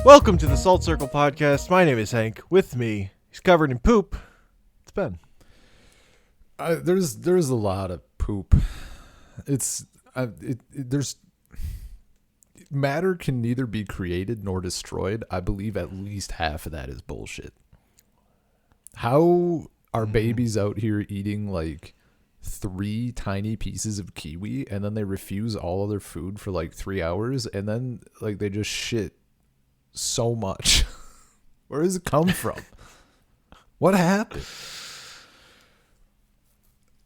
Welcome to the Salt Circle podcast. My name is Hank. With me, he's covered in poop. It's Ben. There's a lot of poop. There's matter can neither be created nor destroyed. I believe at least half of that is bullshit. How are babies out here eating like 3 tiny pieces of kiwi and then they refuse all other food for like 3 hours and then like they just shit so much? Where does it come from? What happened?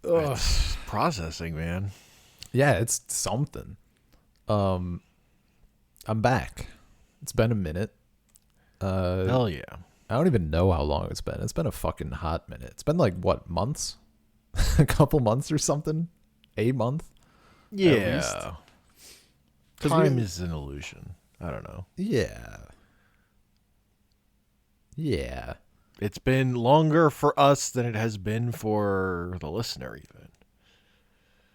It's processing, man. Yeah, it's something. I'm back. It's been a minute. Hell yeah. I don't even know how long it's been. It's been a fucking hot minute. It's been like, what, months? A couple months or something? A month? Yeah. Time is an illusion. I don't know. Yeah. Yeah. It's been longer for us than it has been for the listener, even.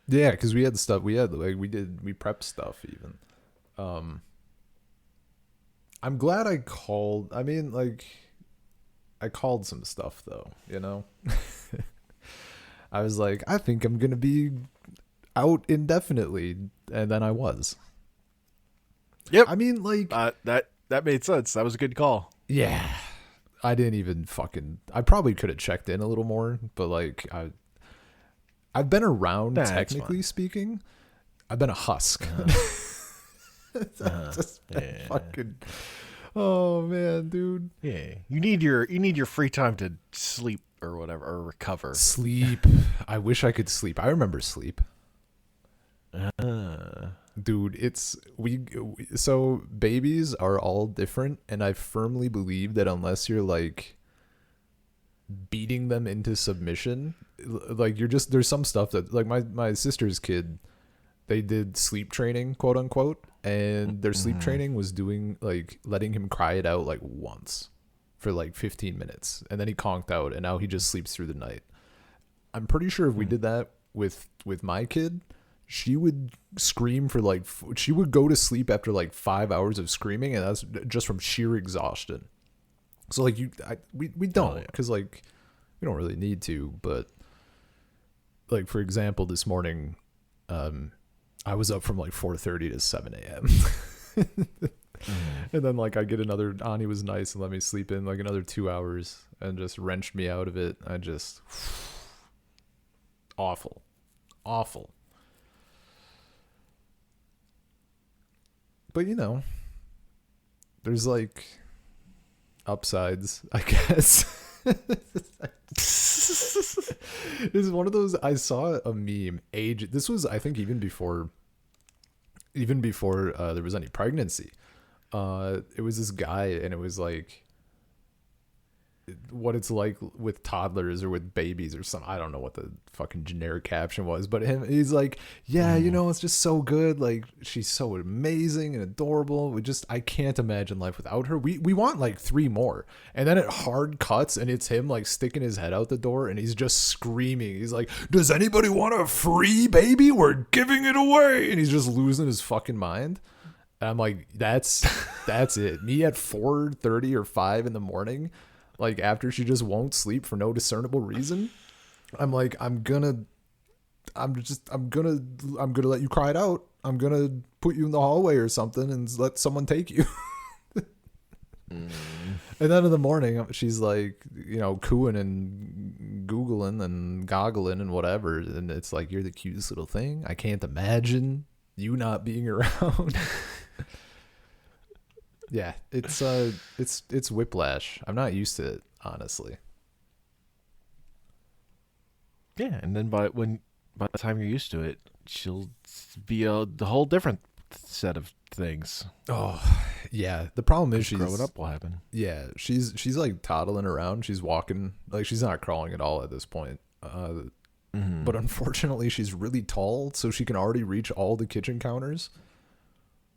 Yeah, because we had stuff. We prepped stuff even. I'm glad I called. I mean, like, I called some stuff though, you know? I was like, I think I'm going to be out indefinitely. And then I was. Yep. I mean, like, that made sense. That was a good call. Yeah. I didn't even I probably could have checked in a little more, but like, I've been around, technically speaking. I've been a husk. Fucking, oh man, dude. Yeah. You need your free time to sleep or whatever, or recover. Sleep. I wish I could sleep. I remember sleep. Dude, so babies are all different, and I firmly believe that unless you're like beating them into submission, like there's some stuff that, like, my sister's kid, they did sleep training, quote unquote, and their sleep training was doing like letting him cry it out like once for like 15 minutes, and then he conked out, and now he just sleeps through the night. I'm pretty sure if we did that with my kid, she would scream for like, she would go to sleep after like 5 hours of screaming, and that's just from sheer exhaustion. So like we don't, because like we don't really need to, but like, for example, this morning, I was up from like 4:30 to 7 a.m. And then like I get another, Ani was nice and let me sleep in like another 2 hours and just wrenched me out of it. I just awful. But you know, there's like upsides, I guess. This is one of those, I saw a meme this was, I think, even before there was any pregnancy. It was this guy, and it was like what it's like with toddlers or with babies or something. I don't know what the fucking generic caption was, but he's like, yeah, you know, it's just so good. Like, she's so amazing and adorable. I can't imagine life without her. We want like 3 more. And then it hard cuts, and it's him like sticking his head out the door, and he's just screaming. He's like, does anybody want a free baby? We're giving it away. And he's just losing his fucking mind. And I'm like, that's it. Me at 4:30 or 5 in the morning, like after she just won't sleep for no discernible reason, I'm like, I'm gonna let you cry it out. I'm gonna put you in the hallway or something and let someone take you. And then in the morning, she's like, you know, cooing and googling and goggling and whatever, and it's like, you're the cutest little thing. I can't imagine you not being around. Yeah, it's whiplash. I'm not used to it, honestly. Yeah, and then by the time you're used to it, she'll be the whole different set of things. Oh, yeah. The problem is she's growing up will happen. Yeah, she's like toddling around. She's walking, like, she's not crawling at all at this point. But unfortunately, she's really tall, so she can already reach all the kitchen counters.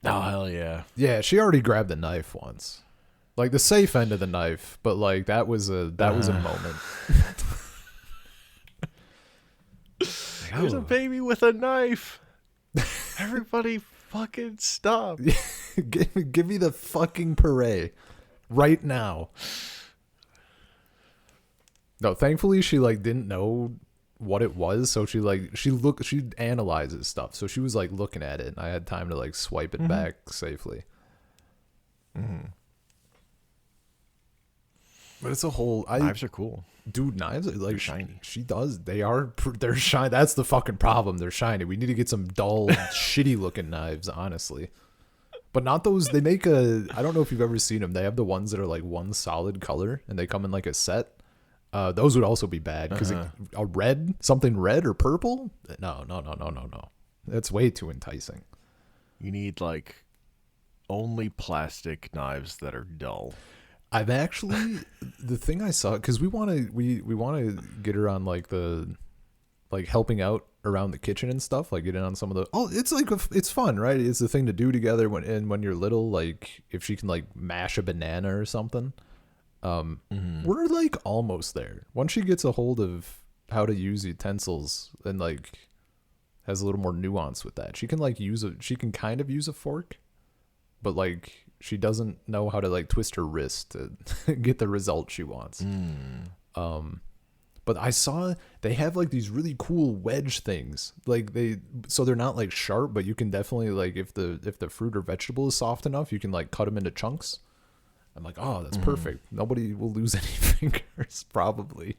Oh, hell yeah. Yeah, she already grabbed the knife once. Like the safe end of the knife, but like that was a moment. There's a baby with a knife. Everybody fucking stop. give me the fucking puree right now. No, thankfully she like didn't know what it was, so she analyzes stuff, so she was like looking at it, and I had time to like swipe it back safely. But it's a whole Knives are cool. Dude, knives are like they're shiny. They're shiny. That's the fucking problem. They're shiny. We need to get some dull, shitty looking knives, honestly. But not those. They make I don't know if you've ever seen them. They have the ones that are like one solid color, and they come in like a set. Those would also be bad because something red or purple. No. That's way too enticing. You need like only plastic knives that are dull. I've actually the thing I saw, because we want to get her on like the like helping out around the kitchen and stuff, like getting on some of the it's like it's fun, right? It's the thing to do together when you're little, like if she can like mash a banana or something. We're like almost there. Once she gets a hold of how to use utensils and like has a little more nuance with that, she can like she can kind of use a fork, but like she doesn't know how to like twist her wrist to get the result she wants. But I saw they have like these really cool wedge things. Like so they're not like sharp, but you can definitely like if the fruit or vegetable is soft enough, you can like cut them into chunks. I'm like, oh, that's perfect. Nobody will lose any fingers, probably.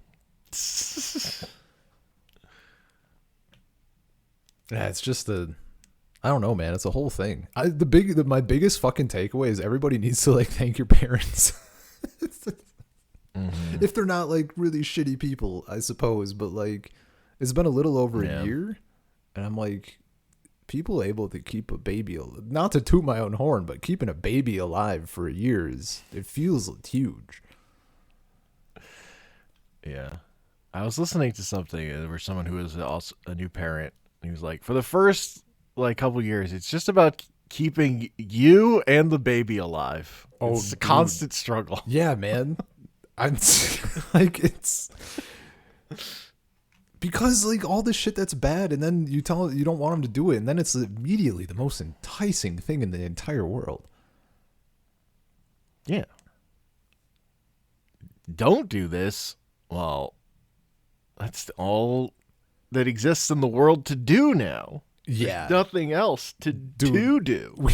Yeah, it's just I don't know, man. It's a whole thing. My biggest fucking takeaway is everybody needs to like thank your parents. If they're not like really shitty people, I suppose. But like, it's been a little over a year, and I'm like, people able to keep a baby, not to toot my own horn, but keeping a baby alive for a year it feels huge. Yeah. I was listening to something where someone who was also a new parent, he was like, for the first like couple years, it's just about keeping you and the baby alive. It's a constant struggle. Yeah, man. I'm like, it's because like all this shit that's bad, and then you tell you don't want them to do it, and then it's immediately the most enticing thing in the entire world. Yeah. Don't do this. Well, that's all that exists in the world to do now. Yeah. There's nothing else to do.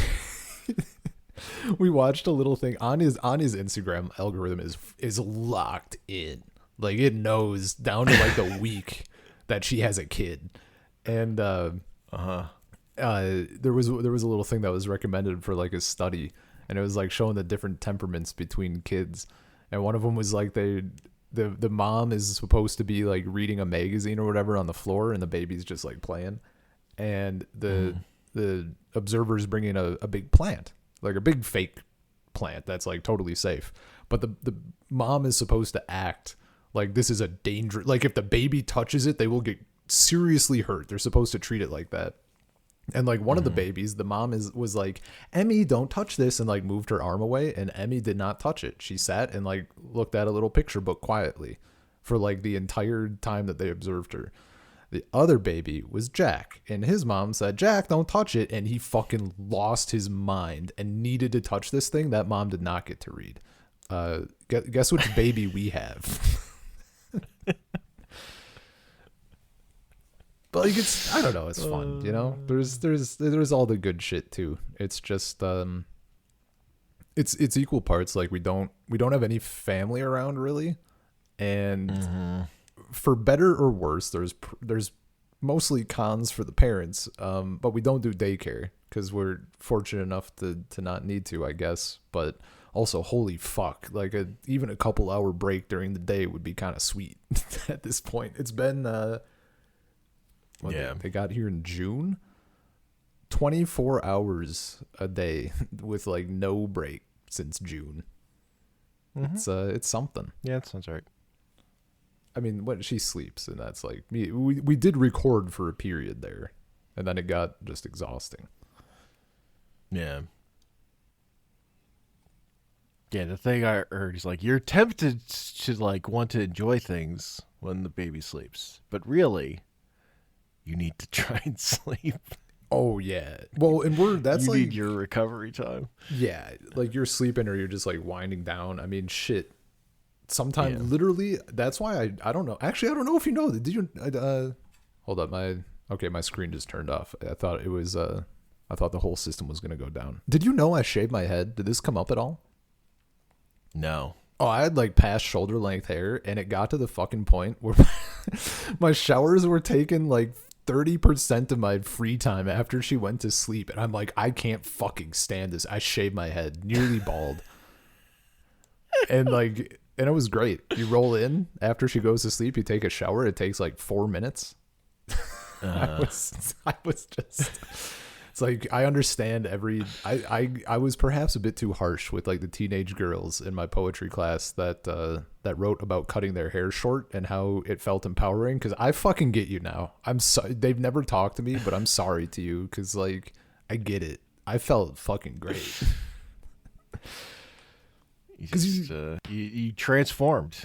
We watched a little thing on his Instagram algorithm is locked in. Like it knows down to like the week that she has a kid. And there was a little thing that was recommended for like a study, and it was like showing the different temperaments between kids. And one of them was like the mom is supposed to be like reading a magazine or whatever on the floor, and the baby's just like playing. And the observer's bringing a big plant, like a big fake plant that's like totally safe. But the mom is supposed to act like this is a danger. Like if the baby touches it, they will get seriously hurt. They're supposed to treat it like that. And like one of the babies, the mom was like, Emmy, don't touch this, and like moved her arm away, and Emmy did not touch it. She sat and like looked at a little picture book quietly for like the entire time that they observed her. The other baby was Jack, and his mom said, Jack, don't touch it, and he fucking lost his mind and needed to touch this thing that mom did not get to read. Guess which baby we have. But like I don't know, it's fun, you know. There's all the good shit too. It's just it's equal parts. Like we don't have any family around really, and for better or worse, there's mostly cons for the parents. But we don't do daycare because we're fortunate enough to not need to, I guess. But also, holy fuck, like even a couple hour break during the day would be kind of sweet at this point. It's been they got here in June. 24 hours a day with like no break since June. It's something. Yeah, that sounds right. I mean, when she sleeps, and that's like me. We did record for a period there, and then it got just exhausting. Yeah. Yeah, the thing I heard is like you're tempted to like want to enjoy things when the baby sleeps, but really, you need to try and sleep. Oh yeah. Well, and that's you like, need your recovery time. yeah, like you're sleeping or you're just like winding down. I mean, shit. Sometimes Yeah. literally, that's why I don't know. Actually, I don't know if you know. Did you? Hold up, my screen just turned off. I thought it was I thought the whole system was gonna go down. Did you know I shaved my head? Did this come up at all? No. Oh, I had like past shoulder length hair, and it got to the fucking point where my showers were taking like 30% of my free time after she went to sleep, and I'm like, I can't fucking stand this. I shaved my head, nearly bald, and it was great. You roll in after she goes to sleep, you take a shower. It takes like 4 minutes. I was just. It's like I understand I was perhaps a bit too harsh with like the teenage girls in my poetry class that wrote about cutting their hair short and how it felt empowering, because I fucking get you now. I'm sorry, they've never talked to me, but I'm sorry to you, because like I get it. I felt fucking great. You transformed,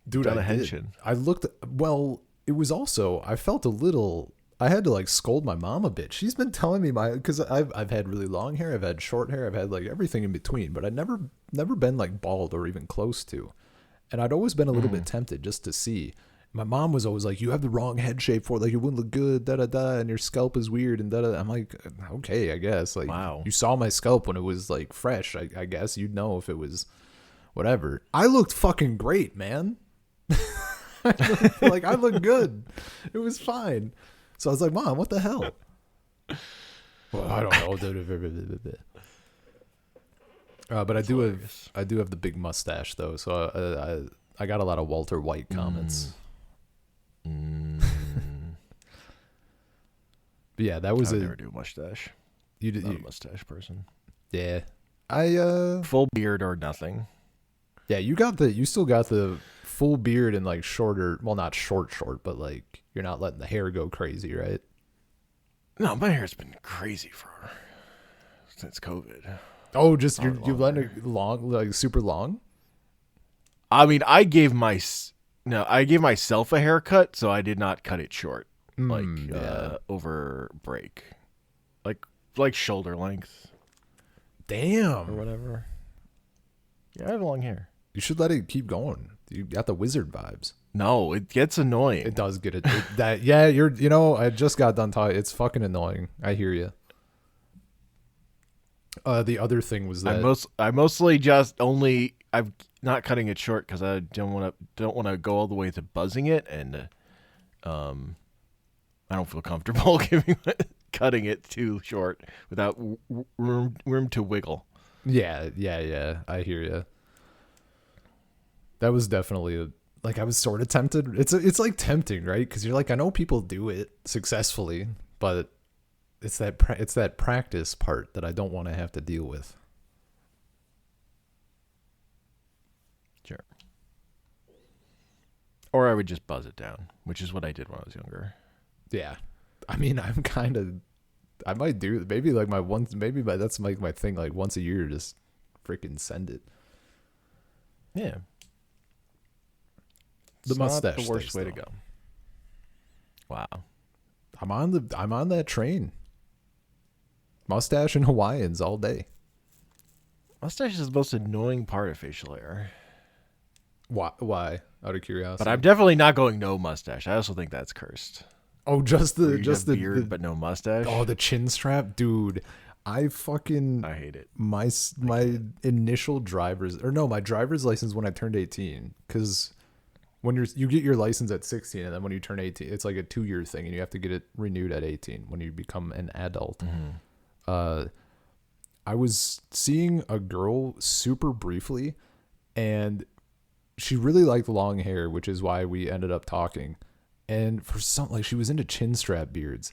Dude. Done a henshin. I looked, well, it was also, I felt a little, I had to like scold my mom a bit. She's been telling me because I've had really long hair, I've had short hair, I've had like everything in between, but I'd never been like bald or even close to. And I'd always been a little bit tempted just to see. My mom was always like, you have the wrong head shape for it, like it wouldn't look good, da da da, and your scalp is weird and da da. I'm like, okay, I guess. Like, wow. You saw my scalp when it was like fresh. I guess you'd know if it was whatever. I looked fucking great, man. I looked good. It was fine. So I was like, Mom, what the hell? Well, I don't know. But I do have the big mustache though. So I got a lot of Walter White comments. But yeah, that was I would never do a mustache. You did Not a mustache person. Yeah. Full beard or nothing. Yeah, you still got the full beard and like shorter, well, not short, but like you're not letting the hair go crazy, right? No, my hair's been crazy since COVID. Oh, just you letting it long, like super long? I mean, I gave myself a haircut, so I did not cut it short, over break, like shoulder length. Damn. Or whatever. Yeah, I have long hair. You should let it keep going. You got the wizard vibes. No, it gets annoying. It does get it. I just got done talking. It's fucking annoying. I hear you. The other thing was that I mostly I'm not cutting it short because I don't want to go all the way to buzzing it, and I don't feel comfortable cutting it too short without room to wiggle. Yeah. I hear you. That was definitely I was sort of tempted. It's like tempting, right? Because you're like, I know people do it successfully, but it's that practice part that I don't want to have to deal with. Sure. Or I would just buzz it down, which is what I did when I was younger. Yeah. I mean, I might do maybe like that's like my thing, like once a year, just freaking send it. Yeah. The mustache. Not the worst way to go. Wow. I'm on that train. Mustache and Hawaiians all day. Mustache is the most annoying part of facial hair. Why? Out of curiosity. But I'm definitely not going no mustache. I also think that's cursed. Oh, just the beard, but no mustache. Oh, the chin strap, dude. I hate it. My initial my driver's license when I turned 18, because when you get your license at 16, and then when you turn 18, it's like a 2-year thing, and you have to get it renewed at 18 when you become an adult. Mm-hmm. I was seeing a girl super briefly, and she really liked long hair, which is why we ended up talking. And for she was into chin strap beards,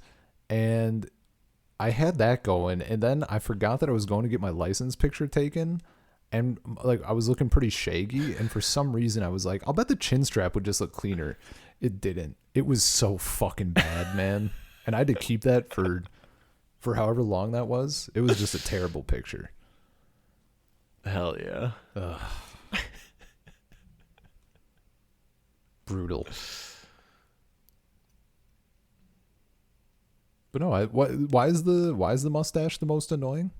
and I had that going, and then I forgot that I was going to get my license picture taken, and I was looking pretty shaggy, and for some reason I was like, I'll bet the chin strap would just look cleaner. It didn't. It was so fucking bad, man. And I had to keep that for however long that was. It was just a terrible picture. Hell yeah. Brutal. But no, why is the mustache the most annoying?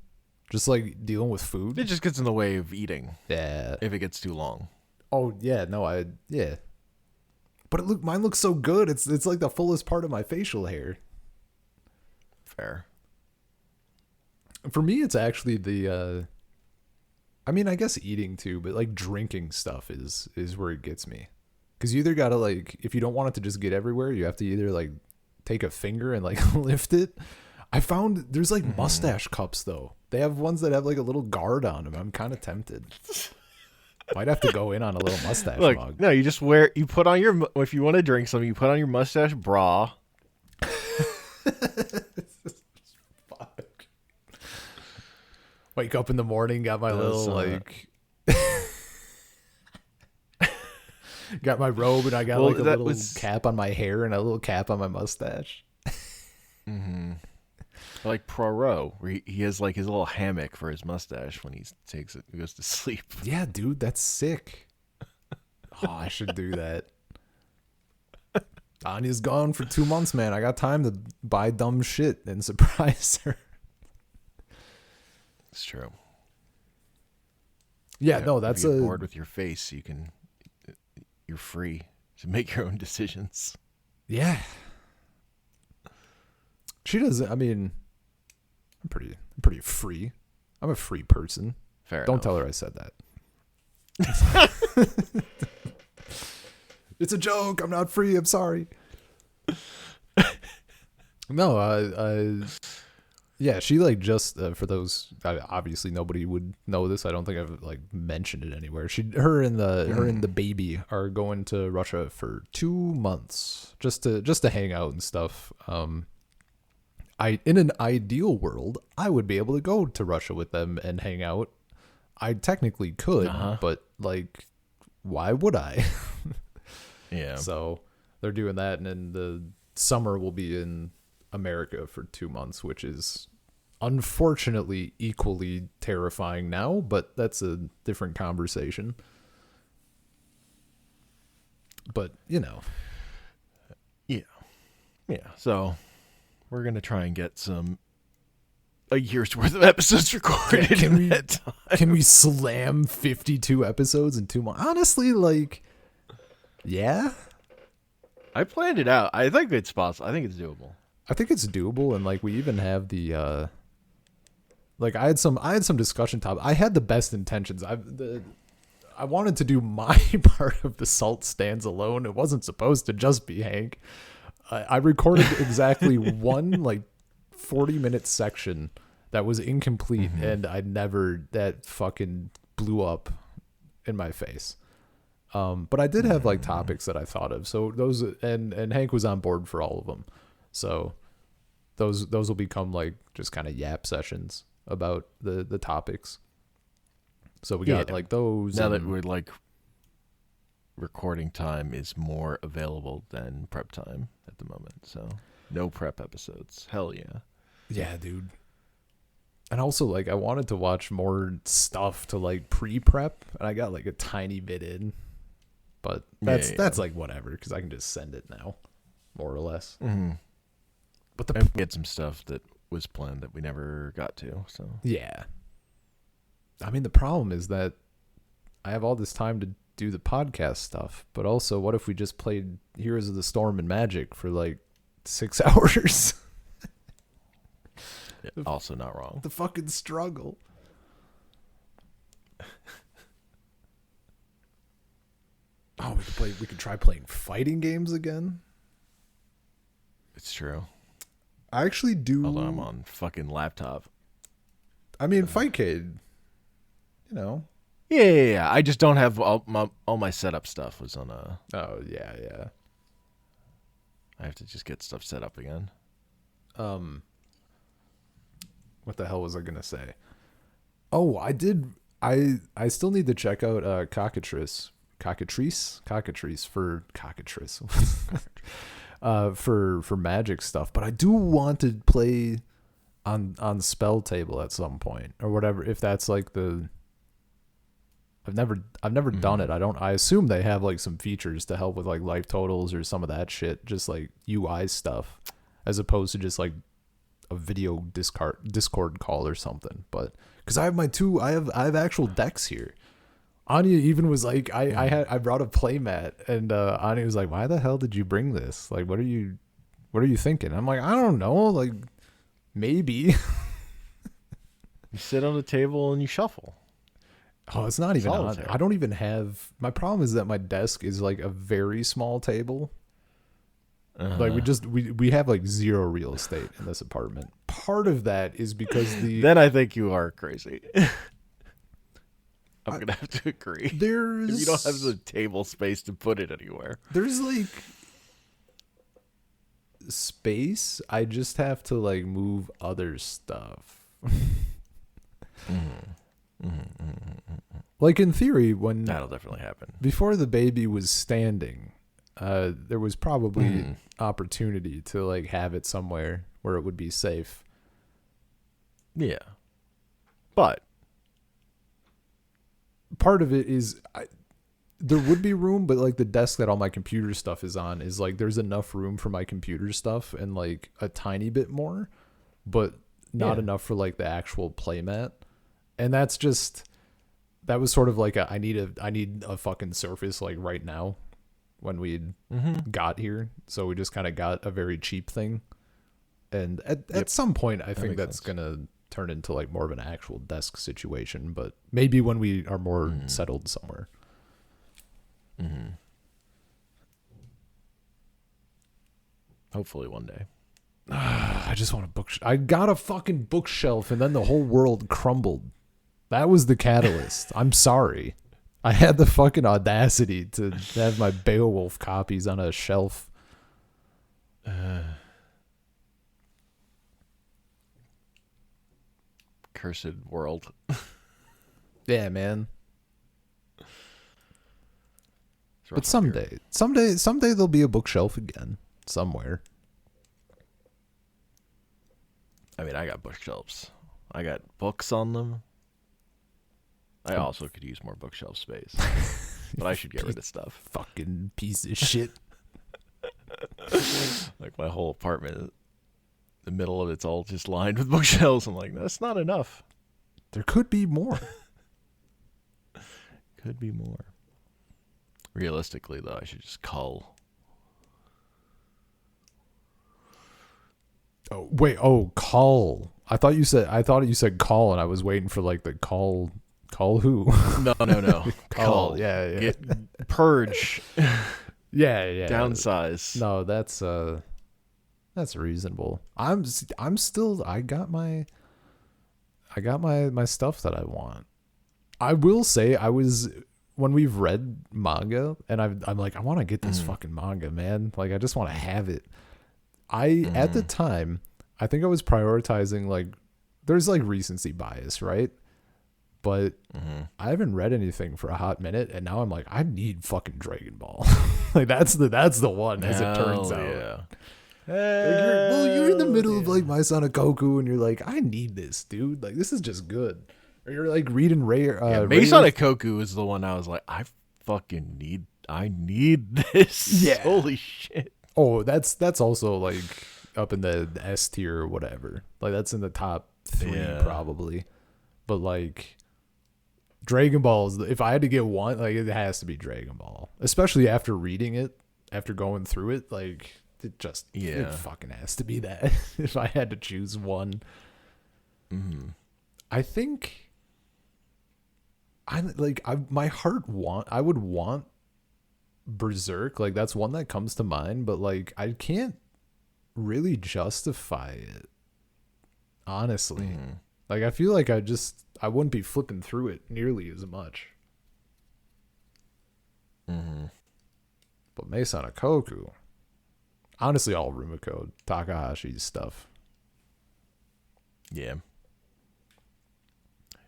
Just like dealing with food. It just gets in the way of eating. Yeah. If it gets too long. Oh yeah, no, yeah. But mine looks so good. It's like the fullest part of my facial hair. Fair. For me, it's actually the. I mean, I guess eating too, but like drinking stuff is where it gets me. Because you either gotta like, if you don't want it to just get everywhere, you have to either like take a finger and like lift it. I found there's like mustache cups though. They have ones that have like a little guard on them. I'm kind of tempted. Might have to go in on a little mustache mug. No, you just put on if you want to drink something, you put on your mustache bra. Fuck. Wake up in the morning, got my little like got my robe, and I got like a little cap on my hair and a little cap on my mustache. Like Poirot, where he has like his little hammock for his mustache when he goes to sleep. Yeah, dude, that's sick. Oh, I should do that. Anya's gone for 2 months, man. I got time to buy dumb shit and surprise her. It's true. Yeah, no, that's if you get bored with your face, you're free to make your own decisions. Yeah. She doesn't. I mean, I'm pretty free. I'm a free person. Fair Don't enough. tell her I said that. It's a joke. I'm not free. I'm sorry. No, yeah, she like just for those. Obviously, nobody would know this. I don't think I've like mentioned it anywhere. Her and the baby are going to Russia for 2 months just to hang out and stuff. In an ideal world, I would be able to go to Russia with them and hang out. I technically could, but like, why would I? Yeah. So they're doing that, and then the summer will be in America for 2 months, which is unfortunately equally terrifying now, but that's a different conversation. But, you know. Yeah. Yeah. So we're going to try and get a year's worth of episodes recorded in that time. Can we slam 52 episodes in 2 months? Honestly, like, yeah. I planned it out. I think it's possible. I think it's doable. I think it's doable, and like we even have the like I had some discussion topic. I had the best intentions. I wanted to do my part of the salt stands alone. It wasn't supposed to just be Hank. I recorded exactly one like 40-minute section that was incomplete, and that fucking blew up in my face. But I did have like topics that I thought of. So those and Hank was on board for all of them. So those will become like just kind of yap sessions about the topics. So we got like those. Now that we're like recording time is more available than prep time at the moment. So no prep episodes. Hell yeah. Yeah, dude. And also like I wanted to watch more stuff to like pre-prep, and I got like a tiny bit in. But that's like whatever, because I can just send it now, more or less. Mm-hmm. But we had some stuff that was planned that we never got to. So yeah, I mean the problem is that I have all this time to do the podcast stuff, but also what if we just played Heroes of the Storm and Magic for like 6 hours? Yeah, also not wrong. The fucking struggle. Oh, we could try playing fighting games again. It's true. I actually do. Although I'm on fucking laptop. I mean, Fightcade, you know. Yeah. I just don't have all my setup stuff was on a. Oh yeah. I have to just get stuff set up again. What the hell was I gonna say? Oh, I did. I still need to check out Cockatrice for Magic stuff, but I do want to play on Spell Table at some point or whatever, if that's like the I've never done it. I assume they have like some features to help with like life totals or some of that shit, just like UI stuff, as opposed to just like a video Discord call or something. But because I have actual decks here. Anya even was like, I brought a playmat, and Anya was like, why the hell did you bring this? Like, what are you thinking? I'm like, I don't know, like maybe. You sit on the table and you shuffle. Oh, it's not even Solitaire. on. I don't even have. My problem is that my desk is like a very small table. Like we have like zero real estate in this apartment. Part of that is because Then I think you are crazy. I'm gonna have to agree. If you don't have the table space to put it anywhere. There's like space. I just have to like move other stuff. Like in theory, when That'll definitely happen. before the baby was standing, there was probably opportunity to like have it somewhere where it would be safe. Yeah. But part of it is there would be room, but like the desk that all my computer stuff is on is like there's enough room for my computer stuff and like a tiny bit more, but not enough for like the actual playmat. And that was sort of like I need a fucking surface like right now when we got here. So we just kind of got a very cheap thing. And at some point I think that's going to turn into like more of an actual desk situation, but maybe when we are more settled somewhere. Hopefully one day. I just want a bookshelf. I got a fucking bookshelf and then the whole world crumbled. That was the catalyst. I'm sorry. I had the fucking audacity to have my Beowulf copies on a shelf. Cursed world. Yeah, man. But someday there'll be a bookshelf again somewhere. I mean, I got bookshelves. I got books on them. I also could use more bookshelf space. But I should get rid of stuff. Fucking piece of shit. Like my whole apartment, the middle of it's all just lined with bookshelves. I'm like, that's not enough. There could be more. Could be more. Realistically, though, I should just cull. Oh wait! Oh, call. I thought you said call, and I was waiting for like the call. Call who? No. Call. Yeah. Get purge. Yeah. Downsize. No, that's reasonable. I'm still. I got my stuff that I want. I will say when we've read manga and I'm like, I want to get this fucking manga, man. Like I just want to have it. At the time, I think I was prioritizing like there's like recency bias, right? But I haven't read anything for a hot minute, and now I'm like, I need fucking Dragon Ball. Like that's the one, as it turns out. Yeah. Like you're in the middle of like My Son of Goku, and you're like, I need this, dude. Like this is just good. Or you're like reading Mason Koku is the one I was like, I need this. Yeah. Holy shit. Oh, that's also like up in the S tier or whatever. Like that's in the top 3 probably. But like Dragon Ball is, if I had to get one, like it has to be Dragon Ball. Especially after reading it, after going through it, like it fucking has to be that. If I had to choose one. I think I would want Berserk. Like that's one that comes to mind, but like I can't really justify it. Honestly. Like I feel like I wouldn't be flipping through it nearly as much. But Meisana Koku. Honestly, all Rumiko Takahashi's stuff. Yeah.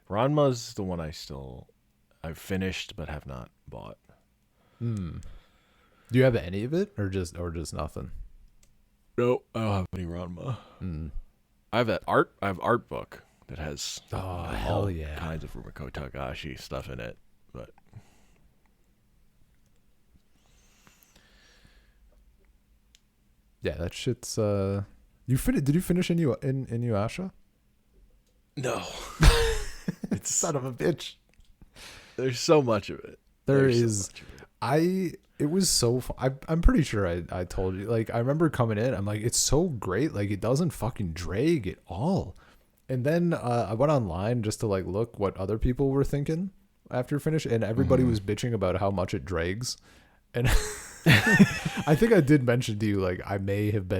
Ranma's the one I've finished but have not bought. Do you have any of it or just nothing? No, I don't have any Ranma. I have art book that has all kinds of Rumiko Takahashi stuff in it, but yeah, that shit's Did you finish in Inuyasha? No. It's son of a bitch. There's so much of it. There There's is. so much of it. It was so fun. I'm pretty sure I told you. Like, I remember coming in. I'm like, it's so great. Like, it doesn't fucking drag at all. And then I went online just to like look what other people were thinking after finish, and everybody was bitching about how much it drags. And I think I did mention to you, like, I may have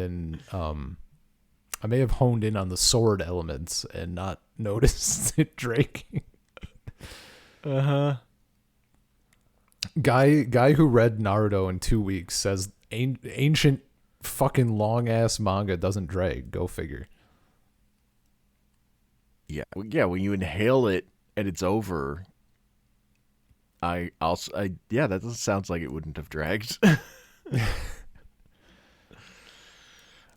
honed in on the sword elements and not noticed it dragging. Guy who read Naruto in 2 weeks says ancient fucking long ass manga doesn't drag. Go figure. Yeah, when you inhale it and it's over, that sounds like it wouldn't have dragged. But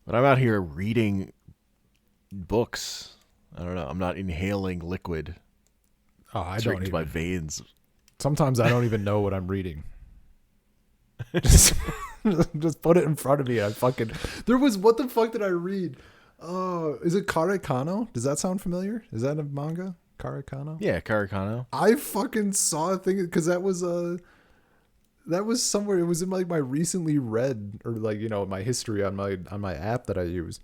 I'm out here reading books. I don't know. I'm not inhaling liquid straight into my veins. Sometimes I don't even know what I'm reading. Just put it in front of me. What the fuck did I read? Oh, is it Karekano? Does that sound familiar? Is that a manga? Karekano? Yeah, Karekano. I fucking saw a thing because that was somewhere. It was in like my recently read, or like, you know, my history on my app that I use.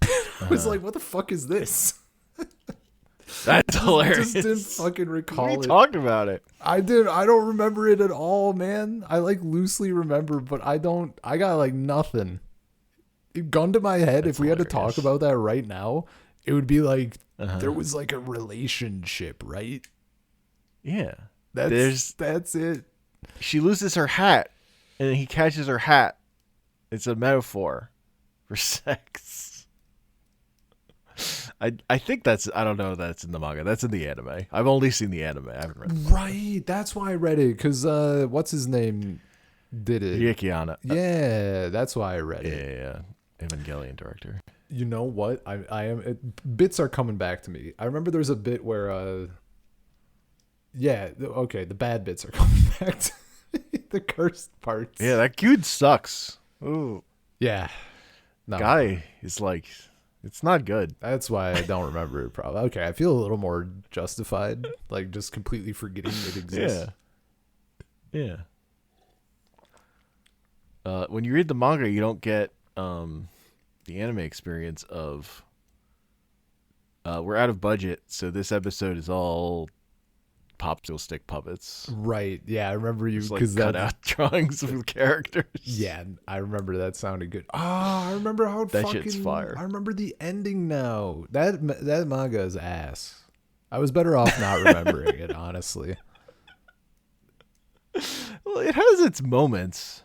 I was like, what the fuck is this? That's hilarious. Just didn't fucking recall it. We talked about it. I did. I don't remember it at all, man. I like loosely remember, but I got like nothing. Gun to my head, if we had to talk about that right now, it would be like there was like a relationship, right? Yeah. That's it. She loses her hat, and then he catches her hat. It's a metaphor for sex. I think I don't know if that's in the manga. That's in the anime. I've only seen the anime. I haven't read the manga. Right. That's why I read it, because what's his name did it? Hideaki. Yeah, that's why I read it. Yeah. Evangelion director. You know what? Bits are coming back to me. I remember there's a bit where the bad bits are coming back to me. The cursed parts. Yeah, that dude sucks. Ooh. Yeah. No. Guy is like, it's not good. That's why I don't remember it probably. Okay, I feel a little more justified, like just completely forgetting it exists. Yeah. When you read the manga, you don't get the anime experience of we're out of budget, so this episode is all popsicle stick puppets. Right. Yeah, I remember you because cut out drawings of the characters. Yeah, I remember that sounded good. I remember how that shit's fire. I remember the ending now. That manga is ass. I was better off not remembering it, honestly. Well, it has its moments.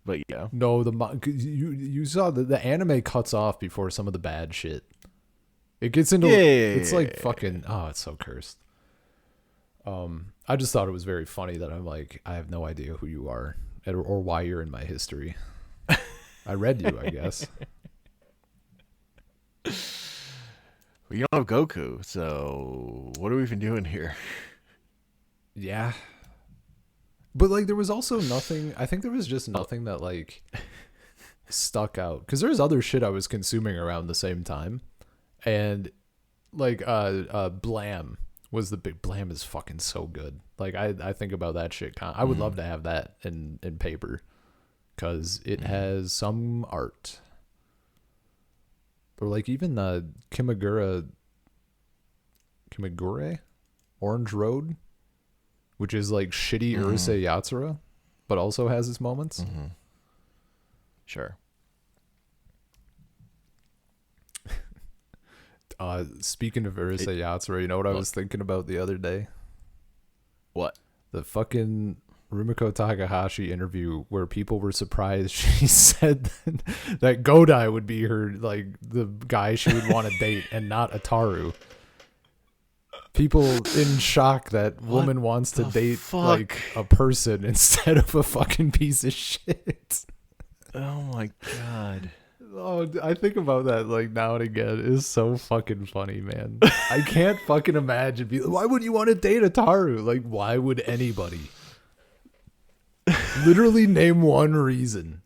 But yeah, no, you saw the anime cuts off before some of the bad shit. It gets into it's like fucking it's so cursed. I just thought it was very funny that I'm like, I have no idea who you are or why you're in my history. I read you, I guess. Well, you don't have Goku, so what are we even doing here? Yeah. But like there was also nothing, I think there was just nothing that like stuck out, because there's other shit I was consuming around the same time, and like Blam was the big. Blam is fucking so good. Like I think about that shit. I would love to have that in paper, because it has some art. Or like even Kimagure Orange Road, which is like shitty Urusei Yatsura, but also has its moments. Mm-hmm. Sure. Speaking of Urusei Yatsura, you know what I was thinking about the other day? What? The fucking Rumiko Takahashi interview where people were surprised she said that Godai would be her, like, the guy she would want to date and not Ataru. People in shock that woman wants to date like a person instead of a fucking piece of shit. Oh my god. Oh, I think about that like now and again. It's so fucking funny, man. I can't fucking imagine. Why would you want to date Ataru? Like, why would anybody? Literally name one reason.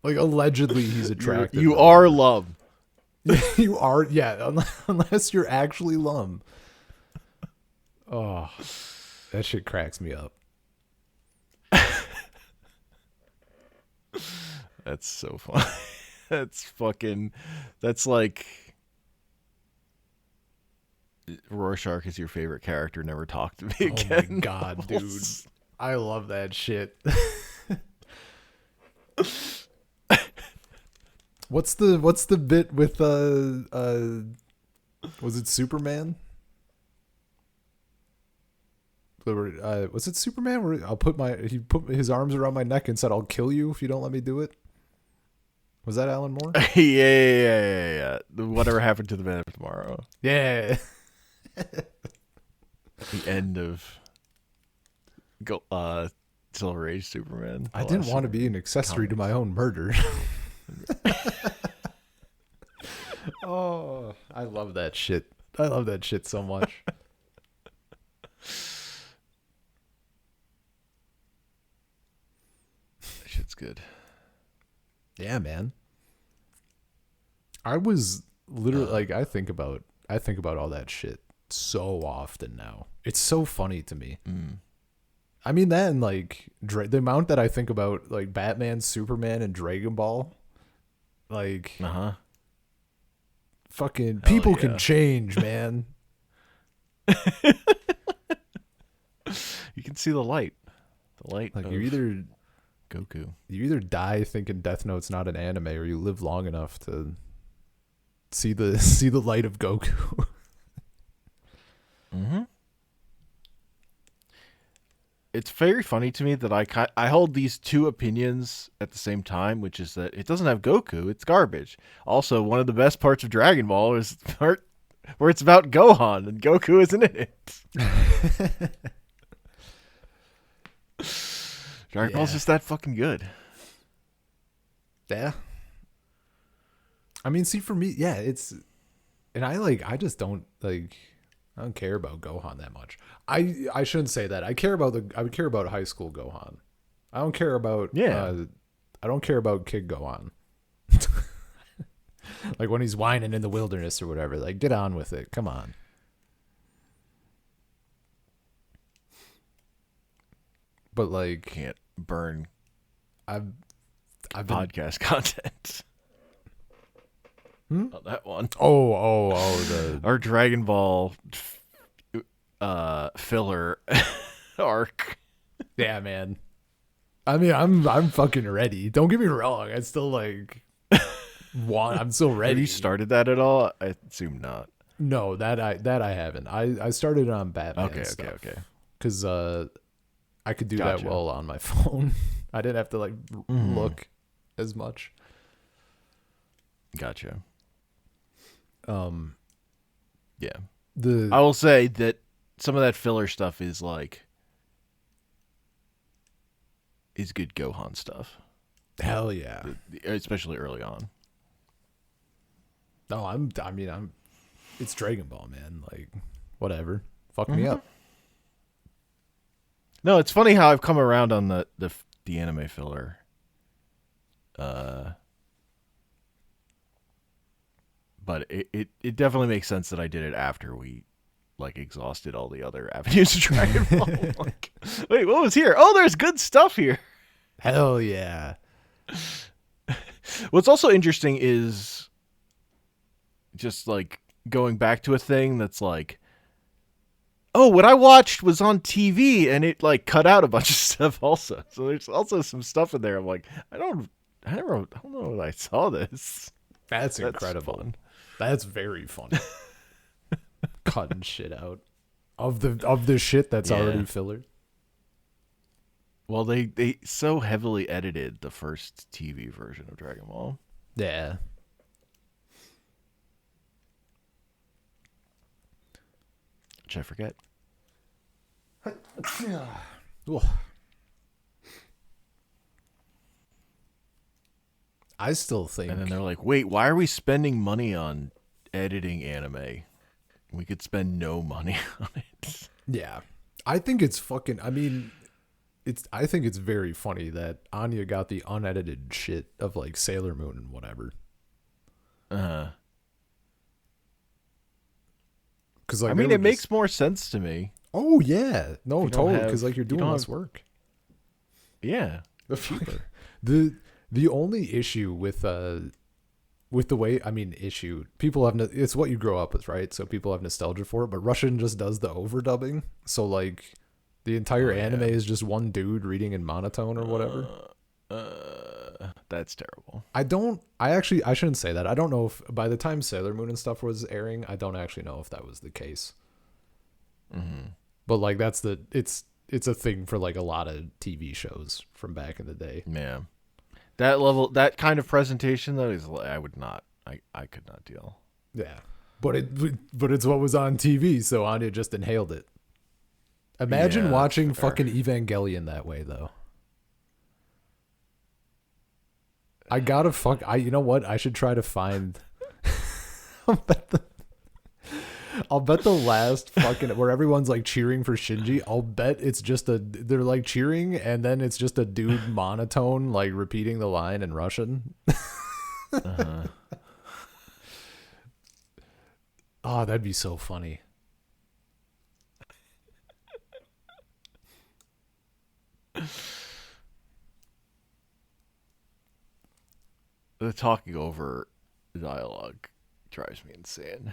Like allegedly, he's attractive. You are Lum. You are, yeah. Unless you're actually Lum. Oh, that shit cracks me up. That's so funny. That's like Rorschach is your favorite character. Never talk to me again. Oh my god, dude. I love that shit. What's the bit with was it Superman? Was it Superman where he put his arms around my neck and said, "I'll kill you if you don't let me do it"? Was that Alan Moore? Yeah. Whatever happened to the Man of Tomorrow? Yeah. The end of Silver Age Superman. I didn't want to be an accessory to my own murder. Oh, I love that shit. I love that shit so much. That shit's good. Yeah, man. I was literally like, I think about all that shit so often now. It's so funny to me. I mean, that and like the amount that I think about like Batman, Superman, and Dragon Ball. Like, fucking people can change, man. You can see the light. The light. Like you either Goku. You either die thinking Death Note's not an anime, or you live long enough to see the light of Goku. Mm-hmm. It's very funny to me that I hold these two opinions at the same time, which is that it doesn't have Goku, it's garbage. Also, one of the best parts of Dragon Ball is the part where it's about Gohan, and Goku isn't in it. Dragon Ball's just that fucking good. Yeah. I mean, see, for me, yeah, it's, and I just don't like, I don't care about Gohan that much. I shouldn't say that. I would care about high school Gohan. I don't care about, I don't care about Kid Gohan. Like when he's whining in the wilderness or whatever, like get on with it. Come on. But like, can't burn I've podcast content. On that one. Our Dragon Ball filler arc. Yeah, man. I mean, I'm fucking ready. Don't get me wrong. I still like I'm still ready. Have you started that at all? I assume not. No, that I haven't. I started on Batman stuff. Okay. Because I could do that well on my phone. I didn't have to like look as much. Gotcha. Yeah. I will say that some of that filler stuff is good Gohan stuff. Hell yeah. Especially early on. No, it's Dragon Ball, man. Like, whatever. Fuck me up. No, it's funny how I've come around on the anime filler. But it definitely makes sense that I did it after we exhausted all the other avenues of Dragon Ball. Wait, what was here? Oh, there's good stuff here. Hell yeah. What's also interesting is just going back to a thing that's oh, what I watched was on TV and it cut out a bunch of stuff also. So there's also some stuff in there. I'm like, I don't know if I saw this. That's incredible. Fun. That's very funny. Cutting shit out of the shit that's already filler. Well, they so heavily edited the first TV version of Dragon Ball. Yeah. Which I forget. I still think. And then they're like, wait, why are we spending money on editing anime? We could spend no money on it. Yeah. I think it's fucking, I mean, I think it's very funny that Anya got the unedited shit of like Sailor Moon and whatever. Because like I mean, it makes more sense to me. Oh yeah, no, totally. Because like you're doing less work. Yeah, the only issue with the way, I mean, people have it's what you grow up with, right? So people have nostalgia for it. But Russian just does the overdubbing, so like the entire anime is just one dude reading in monotone or whatever. That's terrible. I shouldn't say that. I don't know if by the time Sailor Moon and stuff was airing, I don't actually know if that was the case. Mm-hmm. But like it's a thing for like a lot of TV shows from back in the day. Yeah. That kind of presentation though I could not deal. Yeah. But it's what was on TV, so Anya just inhaled it. Imagine watching fucking Evangelion that way though. You know what? I should try to find I'll bet the last fucking where everyone's like cheering for Shinji, I'll bet it's just they're like cheering and then it's just a dude monotone like repeating the line in Russian. Oh, that'd be so funny. The talking over dialogue drives me insane.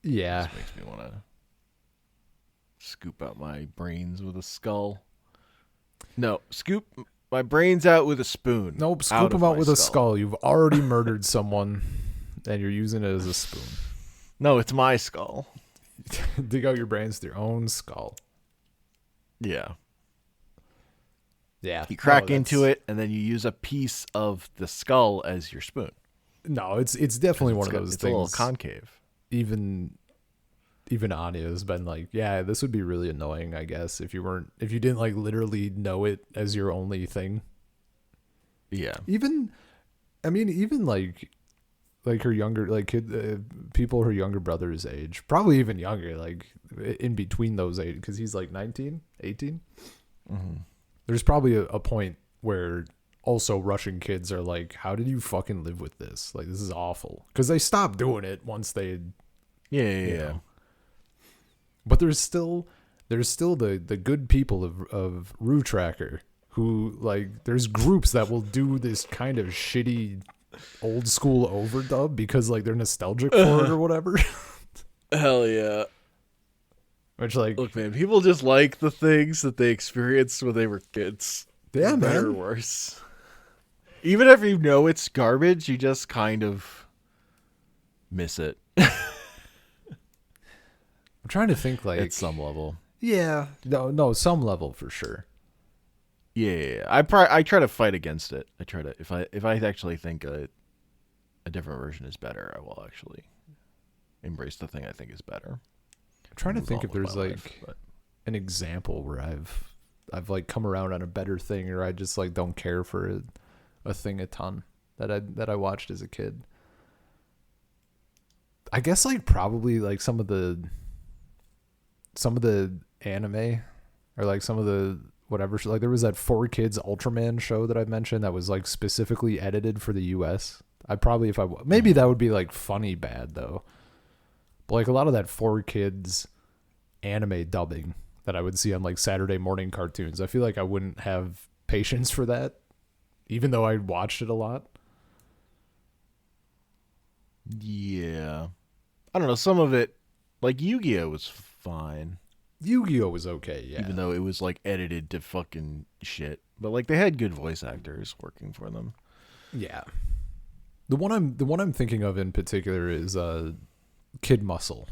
Yeah. It just makes me want to scoop out my brains with a skull. No, scoop my brains out with a spoon. Nope, scoop them out with a skull. You've already murdered someone, and you're using it as a spoon. No, it's my skull. Dig out your brains with your own skull. Yeah. Yeah. You crack into it, and then you use a piece of the skull as your spoon. No, it's definitely one of those things. It's a little concave. Even Anya has been like, yeah, this would be really annoying, I guess, if you didn't like literally know it as your only thing. Yeah. Even like her younger, like people her younger brother's age, probably even younger, like in between those age, because he's like 19, 18. Mm-hmm. There's probably a point where also Russian kids are like, how did you fucking live with this? Like, this is awful. Because they stopped doing it once they... Yeah. But there's still the good people of Rue Tracker who, like, there's groups that will do this kind of shitty old school overdub because, like, they're nostalgic for it or whatever. Hell yeah. Which, like... Look, man, people just like the things that they experienced when they were kids. Yeah, better man. Or worse. Even if you know it's garbage, you just kind of miss it. I'm trying to think, like... At some level. Yeah. No, some level for sure. Yeah. I try to fight against it. I try to... If I actually think a different version is better, I will actually embrace the thing I think is better. I'm trying to think if there's an example where I've like come around on a better thing, or I just like don't care for a thing a ton that I watched as a kid. I guess like probably like some of the anime or like some of the whatever, like there was that 4Kids Ultraman show that I mentioned that was like specifically edited for the US. Maybe that would be like funny bad though. But like a lot of that 4Kids anime dubbing that I would see on like Saturday morning cartoons, I feel like I wouldn't have patience for that, even though I watched it a lot. Yeah. I don't know, some of it, like Yu-Gi-Oh! Was fine. Yu-Gi-Oh! Was okay, yeah. Even though it was like edited to fucking shit. But like they had good voice actors working for them. Yeah. The one I'm thinking of in particular is Kid Muscle.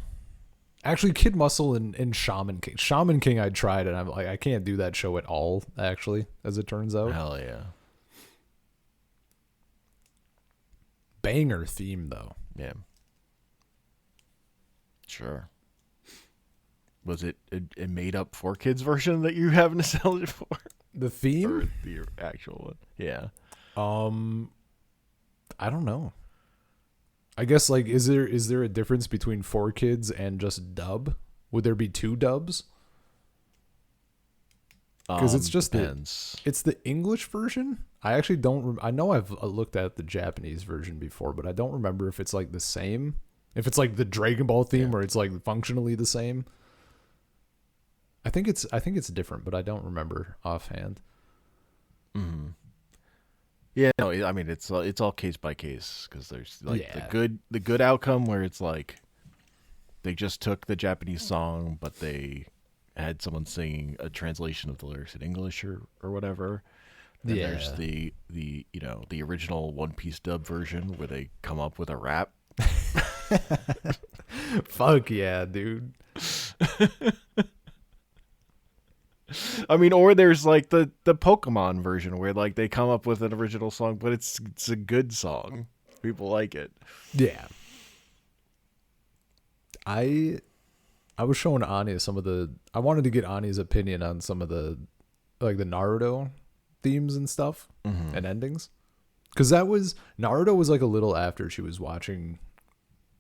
Actually, Kid Muscle and Shaman King. Shaman King I tried, and I'm like, I can't do that show at all, actually, as it turns out. Hell yeah. Banger theme, though. Yeah. Sure. Was it a made-up 4Kids version that you have nostalgia for? The theme? Or the actual one? Yeah. I don't know. I guess like is there a difference between 4Kids and just dub? Would there be two dubs? Because it's just Depends. it's the English version. I actually don't. I know I've looked at the Japanese version before, but I don't remember if it's like the same. If it's like the Dragon Ball theme, or it's like functionally the same. I think it's different, but I don't remember offhand. Mm-hmm. Yeah, no, I mean it's all case by case, because there's like the good outcome where it's like they just took the Japanese song, but they had someone singing a translation of the lyrics in English or whatever. Then there's the the original One Piece dub version where they come up with a rap. Fuck yeah, dude. I mean, or there's like the Pokemon version where like they come up with an original song, but it's a good song. People like it. Yeah. I was showing Anya some of the. I wanted to get Anya's opinion on some of the, like the Naruto themes and stuff and endings, because Naruto was like a little after she was watching,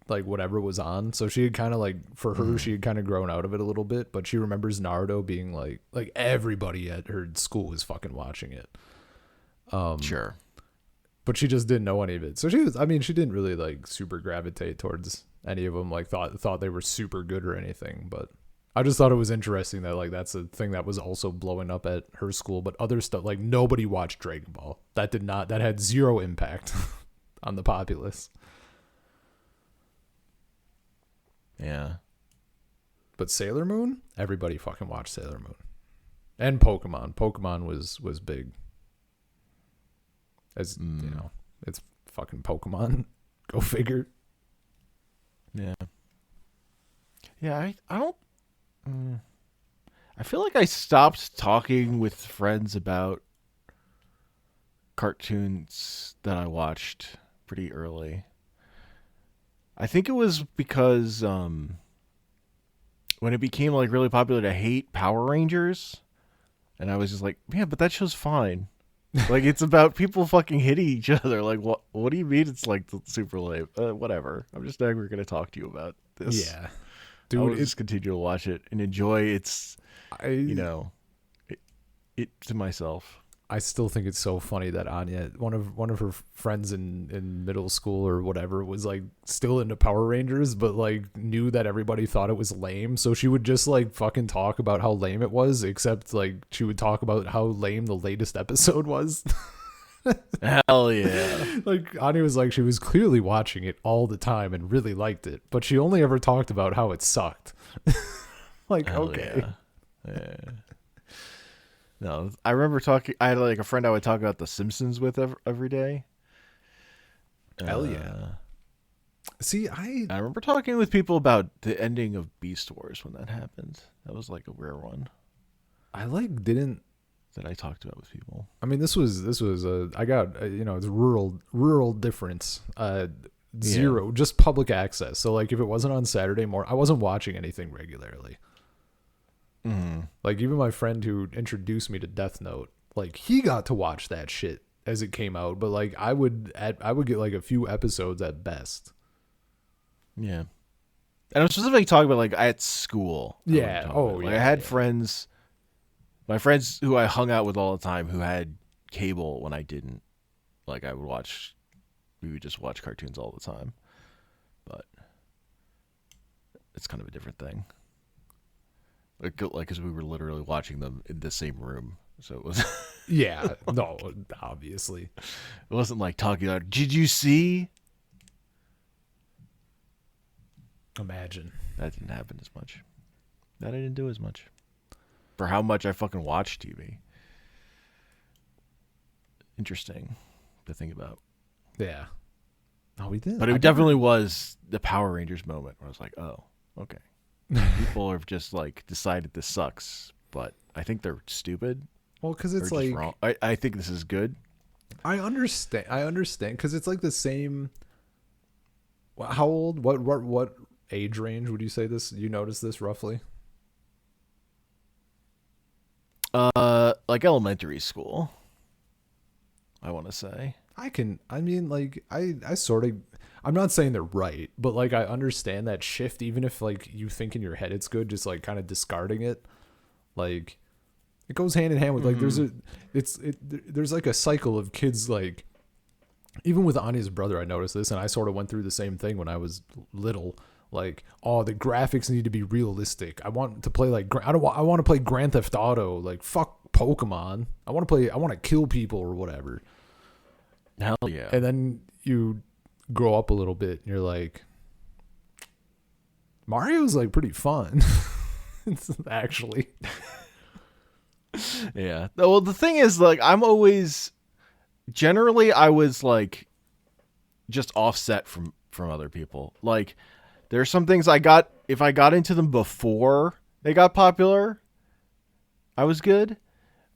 like whatever was on, so she had kind of like, for her, she had kind of grown out of it a little bit, but she remembers Naruto being like everybody at her school was fucking watching it. Sure. But she just didn't know any of it. So she didn't really like super gravitate towards any of them, like thought they were super good or anything. But I just thought it was interesting that like that's a thing that was also blowing up at her school, but other stuff, like nobody watched Dragon Ball. That had zero impact on the populace. Yeah. But Sailor Moon, everybody fucking watched Sailor Moon. And Pokemon. Pokemon was big. As you know, it's fucking Pokemon. Go figure. Yeah. Yeah, I don't. I feel like I stopped talking with friends about cartoons that I watched pretty early. I think it was because when it became like really popular to hate Power Rangers, and I was just like, yeah, but that show's fine. Like, it's about people fucking hitting each other. Like, what do you mean it's like super lame? Whatever. I'm just never going to talk to you about this. Yeah. Dude, I'll just continue to watch it and enjoy it to myself. I still think it's so funny that Anya, one of her friends in middle school or whatever, was like still into Power Rangers, but like knew that everybody thought it was lame. So she would just like fucking talk about how lame it was, except like she would talk about how lame the latest episode was. Hell yeah. Like Anya was like, she was clearly watching it all the time and really liked it, but she only ever talked about how it sucked. Like, hell okay. Yeah. No, I remember I had like a friend I would talk about The Simpsons with every day. Hell yeah. See, I remember talking with people about the ending of Beast Wars when that happened. That was like a rare one. I like didn't that I talked about with people. I mean, this was I got it's rural difference. Zero, just public access. So like if it wasn't on Saturday morning, I wasn't watching anything regularly. Mm-hmm. Like even my friend who introduced me to Death Note, like he got to watch that shit as it came out, but like I would get like a few episodes at best. Yeah, and I'm specifically talking about like at school. Yeah. I had friends, my friends who I hung out with all the time who had cable when I didn't. Like we would just watch cartoons all the time, but it's kind of a different thing. Like, because we were literally watching them in the same room, so it was. Yeah, no, obviously, it wasn't like talking about. Did you see? Imagine that didn't happen as much. That I didn't do as much. For how much I fucking watch TV. Interesting to think about. Yeah. No, we did. But it definitely was the Power Rangers moment where I was like, oh, okay. People have just like decided this sucks, but I think they're stupid. Well, because it's like wrong. I think this is good. I understand because it's like the same. How old? What age range would you say this? You notice this roughly? Like elementary school. I want to say. I sort of. I'm not saying they're right, but like I understand that shift, even if like you think in your head it's good, just like kind of discarding it. Like It goes hand in hand with like there's like a cycle of kids like even with Anya's brother. I noticed this, and I sort of went through the same thing when I was little. Like, oh, the graphics need to be realistic. I want to play like I want to play Grand Theft Auto. Like, fuck Pokemon. I want to kill people or whatever. Hell yeah. And then you grow up a little bit and you're like, Mario's like pretty fun. It's actually. Yeah. Well, the thing is, like, I was like just offset from other people. Like, there are some things if I got into them before they got popular, I was good.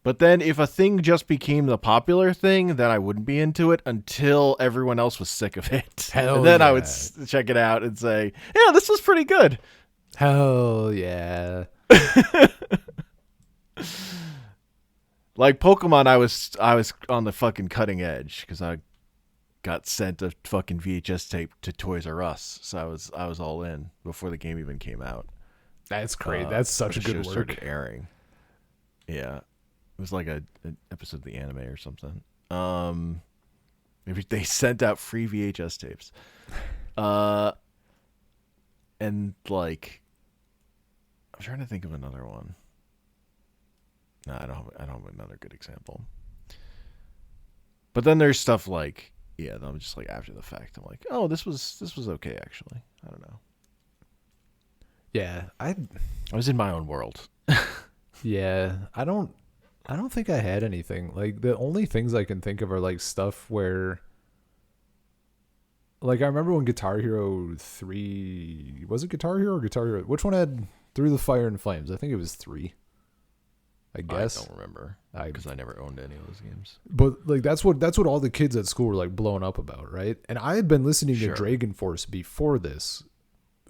But then if a thing just became the popular thing, then I wouldn't be into it until everyone else was sick of it. And then I would check it out and say, yeah, this was pretty good. Hell yeah. Like Pokemon, I was on the fucking cutting edge because I got sent a fucking VHS tape to Toys R Us, so I was all in before the game even came out. That's great. That's such a good work. Started airing. Yeah. It was like an episode of the anime or something. Maybe they sent out free VHS tapes. And like, I'm trying to think of another one. No, I don't have another good example. But then there's stuff like, yeah, I'm just like after the fact, I'm like, oh, this was okay actually. I don't know. Yeah, I was in my own world. Yeah, I don't think I had anything. Like, the only things I can think of are like stuff where, like, I remember when Guitar Hero 3, was it Guitar Hero or Guitar Hero? Which one had Through the Fire and Flames? I think it was 3. I guess. I don't remember because I never owned any of those games. But like that's what all the kids at school were like blowing up about, right? And I had been listening to Dragon Force before this.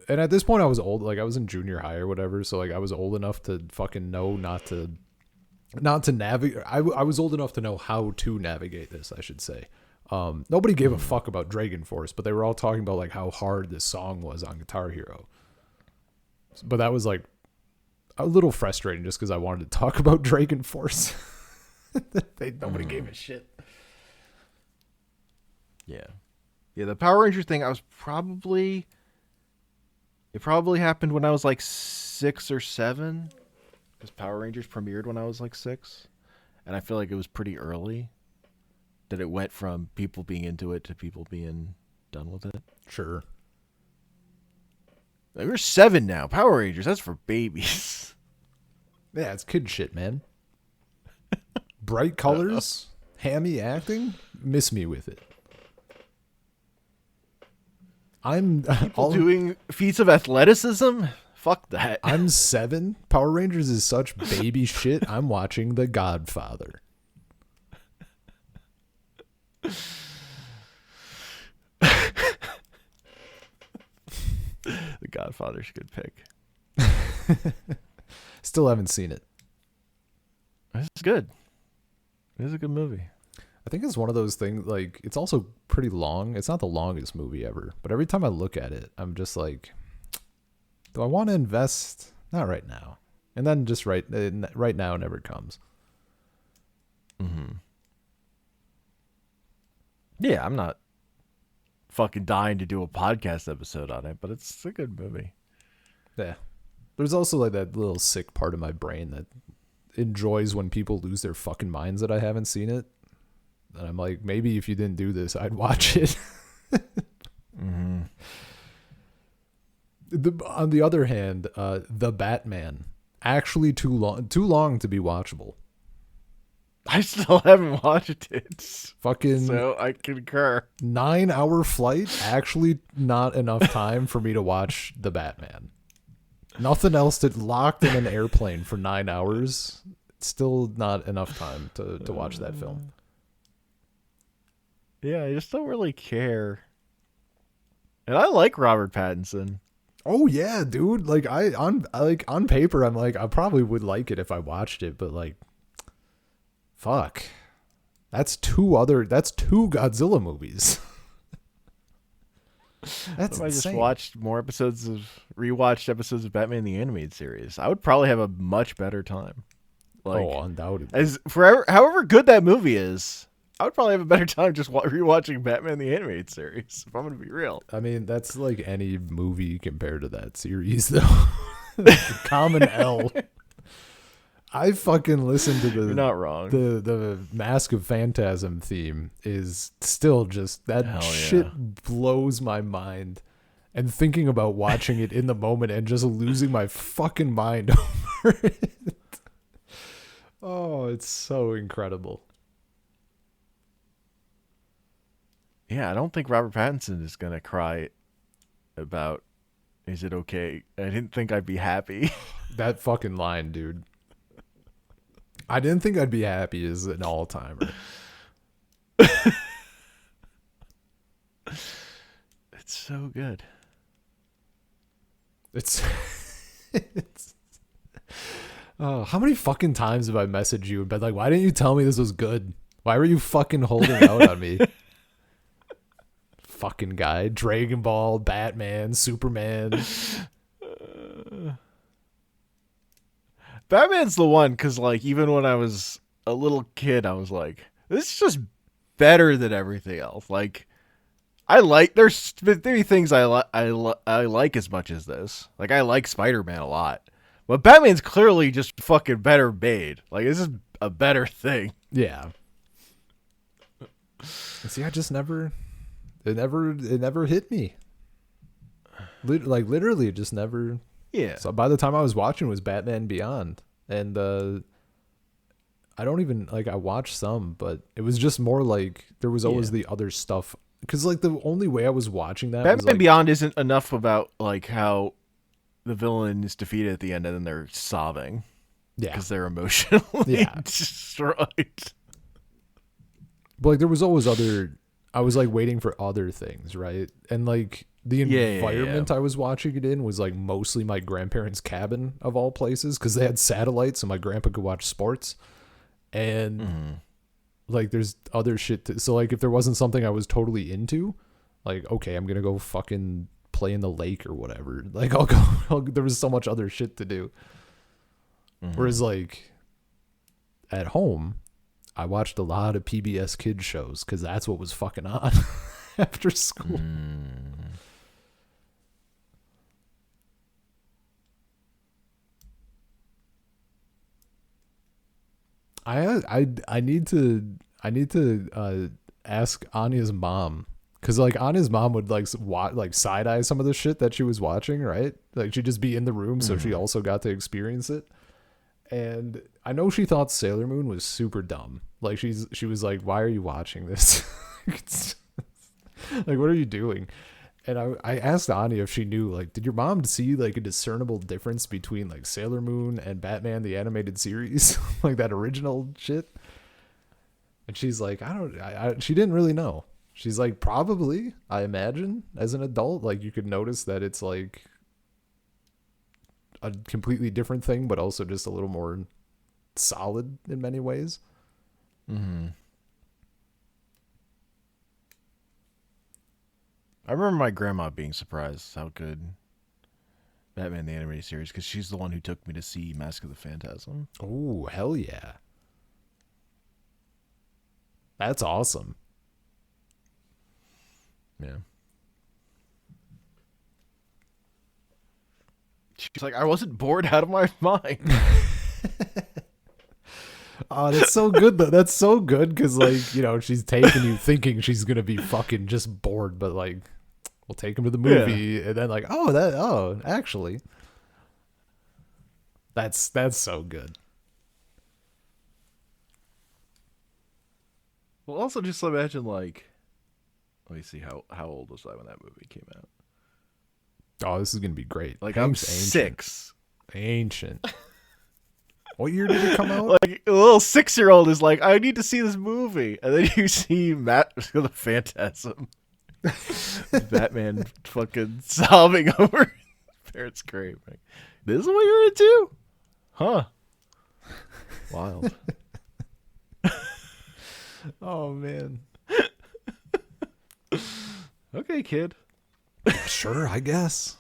And at this point I was old, like I was in junior high or whatever, so like I was old enough to fucking know not to navigate. I was old enough to know how to navigate this, I should say. Nobody gave a fuck about Dragon Force, but they were all talking about like how hard this song was on Guitar Hero. But that was like a little frustrating just because I wanted to talk about Dragon Force. Nobody gave a shit. Yeah. Yeah, the Power Ranger thing, it probably happened when I was like 6 or 7. Because Power Rangers premiered when I was like 6. And I feel like it was pretty early that it went from people being into it to people being done with it. Sure. Like, we're 7 now. Power Rangers, that's for babies. Yeah, it's kid shit, man. Bright colors, hammy acting, miss me with it. I'm people doing feats of athleticism? Fuck that. I'm 7. Power Rangers is such baby shit. I'm watching The Godfather. The Godfather's a good pick. Still haven't seen it. It's good. It is a good movie. I think it's one of those things, like, it's also pretty long. It's not the longest movie ever, but every time I look at it, I'm just like, do I want to invest? Not right now. And then just right now never comes. Mm-hmm. Yeah, I'm not fucking dying to do a podcast episode on it, but it's a good movie. Yeah. There's also like that little sick part of my brain that enjoys when people lose their fucking minds that I haven't seen it. And I'm like, maybe if you didn't do this, I'd watch it. Mm-hmm. On the other hand, The Batman, actually too long to be watchable. I still haven't watched it. Fucking so I concur. 9-hour flight, actually not enough time for me to watch The Batman. Nothing else to locked in an airplane for 9 hours. Still not enough time to watch that film. Yeah, I just don't really care. And I like Robert Pattinson. Oh yeah, dude. Like on paper, I'm like, I probably would like it if I watched it, but like, fuck. That's two Godzilla movies. That's I insane. just rewatched episodes of Batman the Animated Series. I would probably have a much better time. Like, undoubtedly. as forever, however good that movie is, I would probably have a better time just rewatching Batman the Animated Series, if I'm going to be real. I mean, that's like any movie compared to that series, though. Common L. I fucking listened to You're not wrong. the Mask of Phantasm theme is still just that Hell shit yeah. blows my mind. And thinking about watching it in the moment and just losing my fucking mind over it. Oh, it's so incredible. Yeah, I don't think Robert Pattinson is going to cry about, is it okay? I didn't think I'd be happy. That fucking line, dude. I didn't think I'd be happy as an all-timer. It's so good. It's oh, how many fucking times have I messaged you and been like, why didn't you tell me this was good? Why were you fucking holding out on me? Fucking guy. Dragon Ball, Batman, Superman. Batman's the one, because, like, even when I was a little kid, I was like, this is just better than everything else. Like, there's things I like as much as this. Like, I like Spider-Man a lot. But Batman's clearly just fucking better made. Like, this is a better thing. Yeah. See, I just never it never hit me. Literally, it just never. Yeah. So by the time I was watching, it was Batman Beyond, and I don't even like. I watched some, but it was just more like there was always the other stuff. Because like the only way I was watching that Batman was like, Beyond isn't enough about like how the villain is defeated at the end and then they're sobbing. Yeah. Because they're emotionally destroyed. But like there was always other. I was like waiting for other things, right? And like the environment I was watching it in was like mostly my grandparents' cabin of all places, because they had satellites so my grandpa could watch sports. And like there's other shit so like if there wasn't something I was totally into, like okay, I'm gonna go fucking play in the lake or whatever, like I'll go there was so much other shit to do. Whereas like at home I watched a lot of PBS kids shows because that's what was fucking on after school. I need to ask Anya's mom, because like Anya's mom would like like side eye some of the shit that she was watching, right? Like she'd just be in the room, so she also got to experience it. And I know she thought Sailor Moon was super dumb. Like she was like, "Why are you watching this? Like, what are you doing?" And I asked Anya if she knew, like, did your mom see like a discernible difference between like Sailor Moon and Batman the Animated Series, like that original shit? And she's like, she didn't really know. She's like, probably, I imagine, as an adult, like you could notice that it's like a completely different thing, but also just a little more solid in many ways. I remember my grandma being surprised how good Batman the Animated Series, because she's the one who took me to see Mask of the Phantasm. Oh, hell yeah. That's awesome. Yeah. She's like, I wasn't bored out of my mind. Oh, that's so good though. That's so good because, like, you know, she's taking you thinking she's gonna be fucking just bored, but like, we'll take him to the movie, and then like, actually, that's so good. Well, also just imagine, like, let me see, how old was I when that movie came out? Oh, this is gonna be great. Like, Hank's I'm 6. Ancient. What year did it come out? Like, a little 6-year-old is like, I need to see this movie. And then you see Mask of the Phantasm. Batman fucking sobbing over his parents' grave. Like, this is what you're into? Huh. Wild. Oh, man. Okay, kid. Sure, I guess.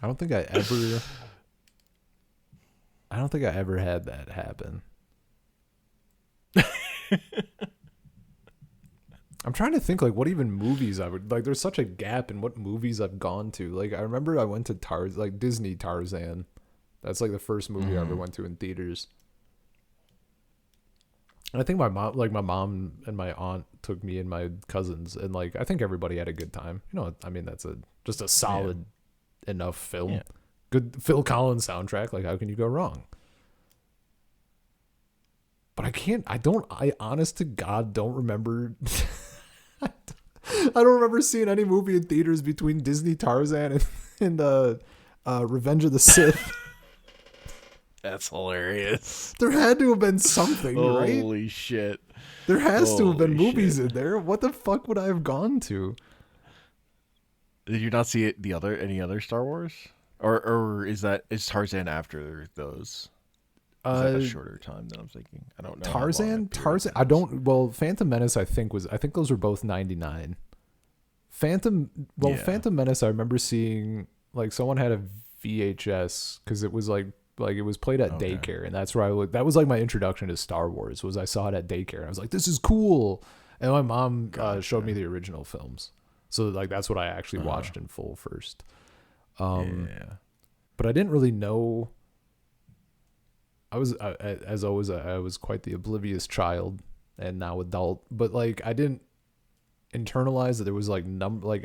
I don't think I ever I don't think I ever had that happen. I'm trying to think like what even movies I would like. There's such a gap in what movies I've gone to. Like I remember I went to like Disney Tarzan. That's like the first movie I ever went to in theaters. And I think my mom and my aunt took me and my cousins, and like I think everybody had a good time. You know, I mean that's just a solid enough film. Yeah. Good Phil Collins soundtrack. Like how can you go wrong? But I honest to God don't remember. I don't remember seeing any movie in theaters between Disney Tarzan and Revenge of the Sith. That's hilarious. There had to have been something, right? Holy shit. There has to have been movies in there. What the fuck would I have gone to? Did you not see any other Star Wars? Or is Tarzan after those? Is that a shorter time than I'm thinking? I don't know. Tarzan. Phantom Menace. I think those were both 99. Phantom Menace. I remember seeing like someone had a VHS because it was like it was played at daycare, and that's where that was like my introduction to Star Wars. Was I saw it at daycare, and I was like, this is cool. And my mom showed me the original films, so like that's what I actually watched in full first. But I didn't really know. I was as always I was quite the oblivious child and now adult, but like I didn't internalize that there was like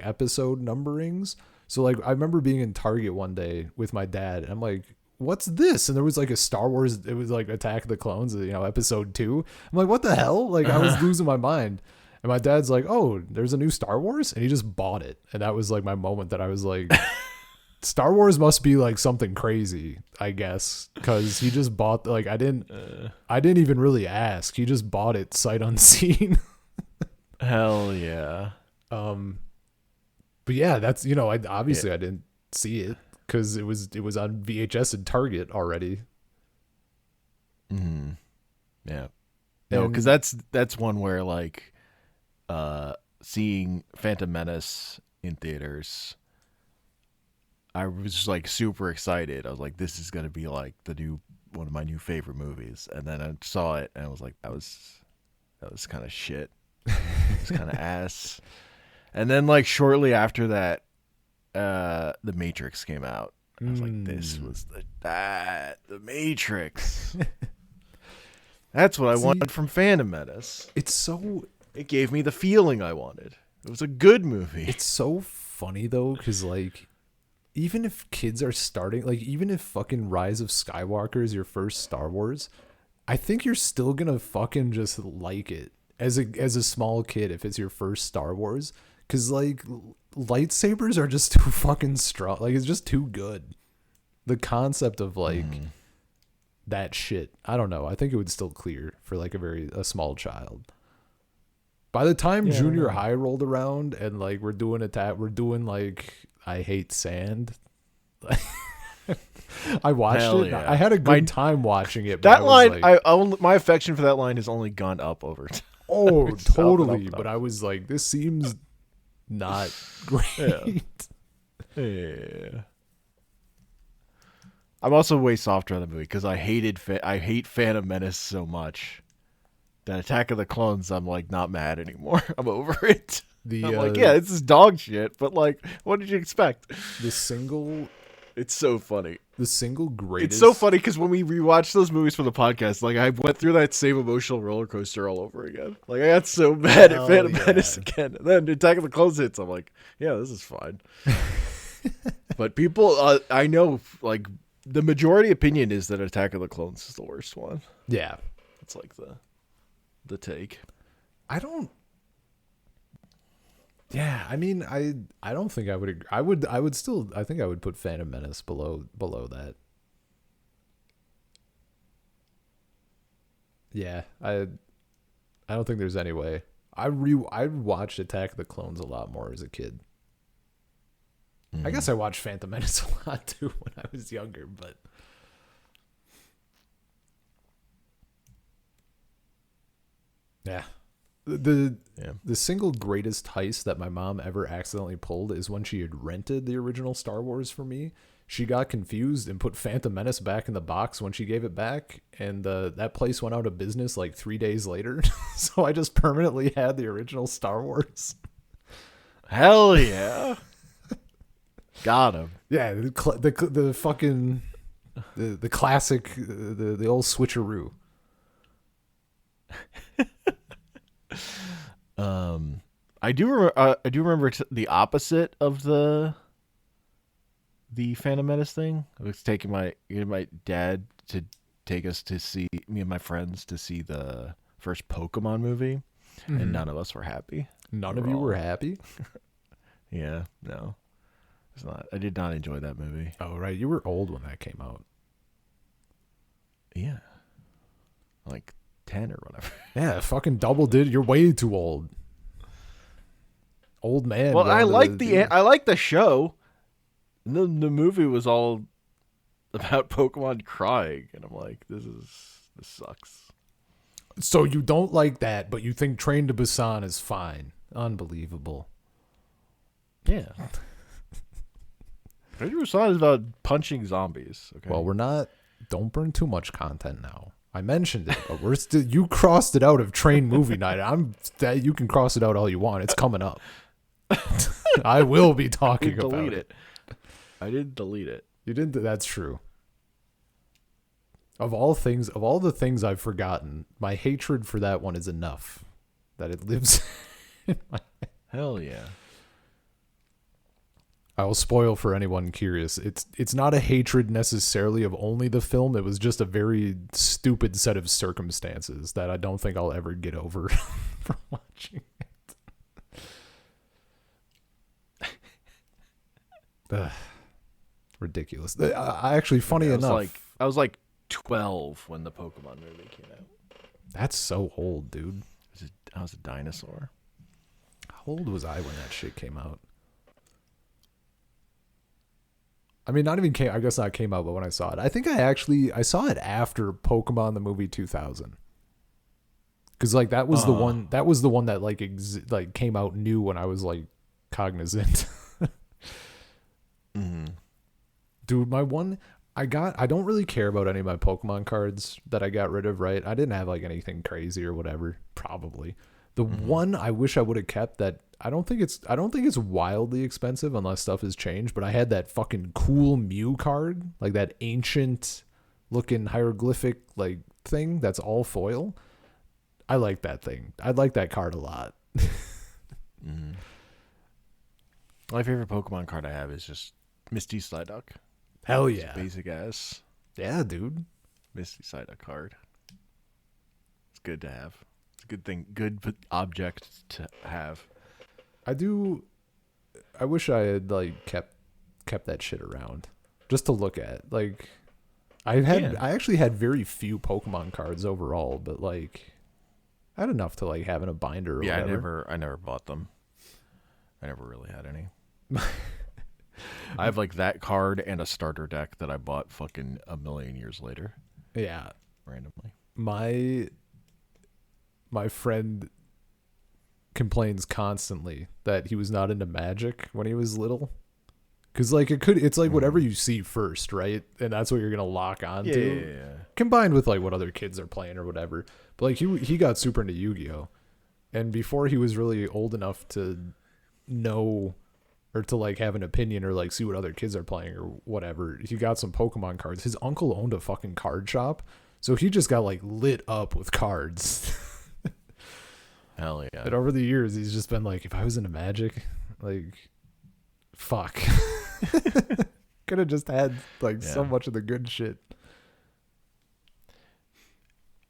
episode numberings. So like I remember being in Target one day with my dad, and I'm like, what's this? And there was like a Star Wars, it was like Attack of the Clones, episode 2. I'm like, what the hell? Like I was losing my mind. And my dad's like, oh, there's a new Star Wars? And he just bought it. And that was like my moment that I was like, Star Wars must be like something crazy, I guess, because he just bought I didn't even really ask. He just bought it sight unseen. Hell yeah. But yeah, that's I didn't see it because it was on VHS and Target already. Yeah. No, because that's one where like seeing Phantom Menace in theaters, I was like super excited. I was like, this is gonna be like one of my new favorite movies. And then I saw it and I was like, that was kind of shit. It was kind of ass. And then like shortly after that, The Matrix came out. I was like, this was the Matrix. That's what I wanted from Phantom Menace. It gave me the feeling I wanted. It was a good movie. It's so funny though, because like, even if kids are starting, like, even if fucking Rise of Skywalker is your first Star Wars, I think you're still gonna fucking just like it as a small kid if it's your first Star Wars, because like lightsabers are just too fucking strong. Like it's just too good. The concept of like that shit, I don't know. I think it would still clear for like a small child. By the time junior high rolled around and like we're doing like I hate sand. I watched it. Yeah. I had a good time watching it. That line, like, my affection for that line has only gone up over time. Oh, totally. But I was like, this seems not great. Yeah. I'm also way softer on the movie because I hate Phantom Menace so much that Attack of the Clones, I'm like not mad anymore. I'm over it. I'm like, yeah, this is dog shit, but like, what did you expect? It's so funny. The single greatest. It's so funny because when we rewatched those movies for the podcast, like I went through that same emotional roller coaster all over again. Like I got so mad at Phantom Menace again, and then Attack of the Clones hits. I'm like, yeah, this is fine. But people, I know, like the majority opinion is that Attack of the Clones is the worst one. Yeah, it's like the take. Yeah, I mean, I don't think I would agree. I would still, I think I would put Phantom Menace below that. Yeah, I don't think there's any way. I watched Attack of the Clones a lot more as a kid. I guess I watched Phantom Menace a lot too when I was younger, but yeah. The single greatest heist that my mom ever accidentally pulled is when she had rented the original Star Wars for me. she got confused and put Phantom Menace back in the box when she gave it back, and that place went out of business like 3 days later. So I just permanently had the original Star Wars. Hell yeah. Got him. Yeah, the fucking the classic, the old switcheroo. I do remember the opposite of the Phantom Menace thing. I was taking my dad to take us to see, me and my friends to see the first Pokemon movie, and none of us were happy. None of you were happy? Yeah, no. It's not. I did not enjoy that movie. Oh, right. You were old when that came out. Yeah. Like 10 or whatever. Yeah, fucking double did. You're way too old. Old man. Well, I like the show. The movie was all about Pokemon crying, and I'm like, this sucks. So you don't like that, but you think Train to Busan is fine. Unbelievable. Yeah. Train to Busan is about punching zombies. Okay. Well, don't burn too much content now. I mentioned it, but we're still. You crossed it out of Train movie night. You can cross it out all you want. It's coming up. I will be talking about it. I didn't delete it. You didn't. That's true. Of all the things I've forgotten, my hatred for that one is enough that it lives in my head. Hell yeah. I will spoil for anyone curious. It's not a hatred necessarily of only the film. It was just a very stupid set of circumstances that I don't think I'll ever get over from watching it. Ridiculous. I actually, funny enough, I was like 12 when the Pokemon movie came out. That's so old, dude. I was a dinosaur. How old was I when that shit came out? I mean, not even came. I guess not came out, but when I saw it, I think I saw it after Pokemon the movie 2000. Because like that was the one. That was the one that like came out new when I was like cognizant. Mm-hmm. Dude, my one. I don't really care about any of my Pokemon cards that I got rid of. Right, I didn't have like anything crazy or whatever. Probably the one I wish I would have kept that. I don't think it's wildly expensive unless stuff has changed, but I had that fucking cool Mew card, like that ancient looking hieroglyphic like thing that's all foil. I like that thing. I like that card a lot. Mm-hmm. My favorite Pokemon card I have is just Misty Psyduck. Hell yeah. It's basic ass. Yeah, dude. Misty Psyduck card. It's good to have. It's a good thing. Good object to have. I wish I had like kept that shit around just to look at. Like I actually had very few Pokemon cards overall, but like I had enough to like have in a binder or whatever. I never bought them. I never really had any. I have like that card and a starter deck that I bought fucking a million years later. Yeah. Randomly. My friend complains constantly that he was not into Magic when he was little, because like it's like whatever you see first, right? And that's what you're gonna lock on to. Yeah. Combined with like what other kids are playing or whatever. But like he got super into Yu-Gi-Oh, and before he was really old enough to know or to like have an opinion or like see what other kids are playing or whatever, he got some Pokemon cards. His uncle owned a fucking card shop, so he just got like lit up with cards. Hell yeah. And over the years, he's just been like, if I was into Magic, like, fuck. Could have just had like so much of the good shit.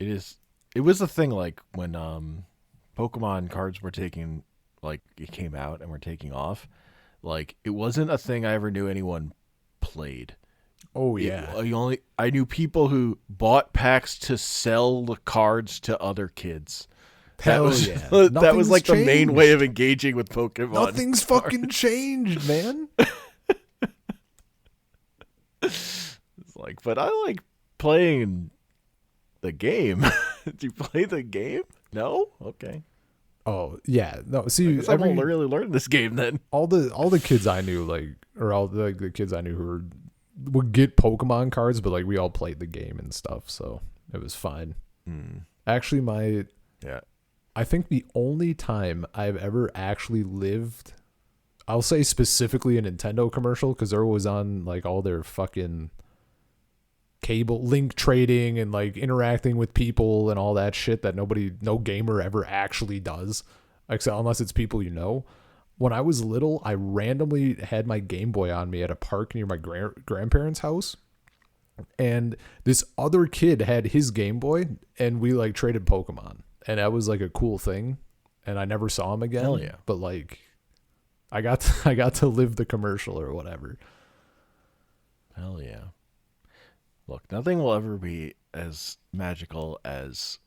It was a thing like when Pokemon cards were taking, like it came out and were taking off. Like it wasn't a thing I ever knew anyone played. Oh yeah. I knew people who bought packs to sell the cards to other kids. Hell that was like the main way of engaging with Pokemon. Nothing's fucking changed, man. It's like, but I like playing the game. Do you play the game? No? Okay. Oh yeah. No, see, I won't really learn this game then. All the kids I knew, like, or all the kids I knew who were would get Pokemon cards, but like we all played the game and stuff, so it was fine. Actually, Yeah. I think the only time I've ever actually lived, I'll say specifically a Nintendo commercial, because they're always on like all their fucking cable link trading and like interacting with people and all that shit that no gamer ever actually does, except unless it's people you know. When I was little, I randomly had my Game Boy on me at a park near my grandparents' house, and this other kid had his Game Boy, and we like traded Pokemon, and that was like a cool thing. And I never saw him again. Hell yeah. But like, I got to live the commercial or whatever. Hell yeah. Look, nothing will ever be as magical as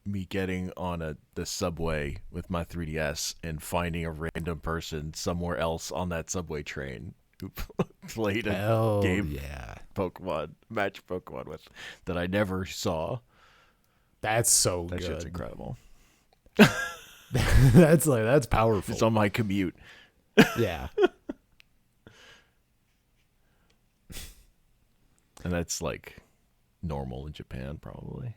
me getting on the subway with my 3DS and finding a random person somewhere else on that subway train who played a game match Pokemon with that I never saw. That's so that good. Shit's incredible. that's powerful. It's on my commute. Yeah. And that's like normal in Japan, probably.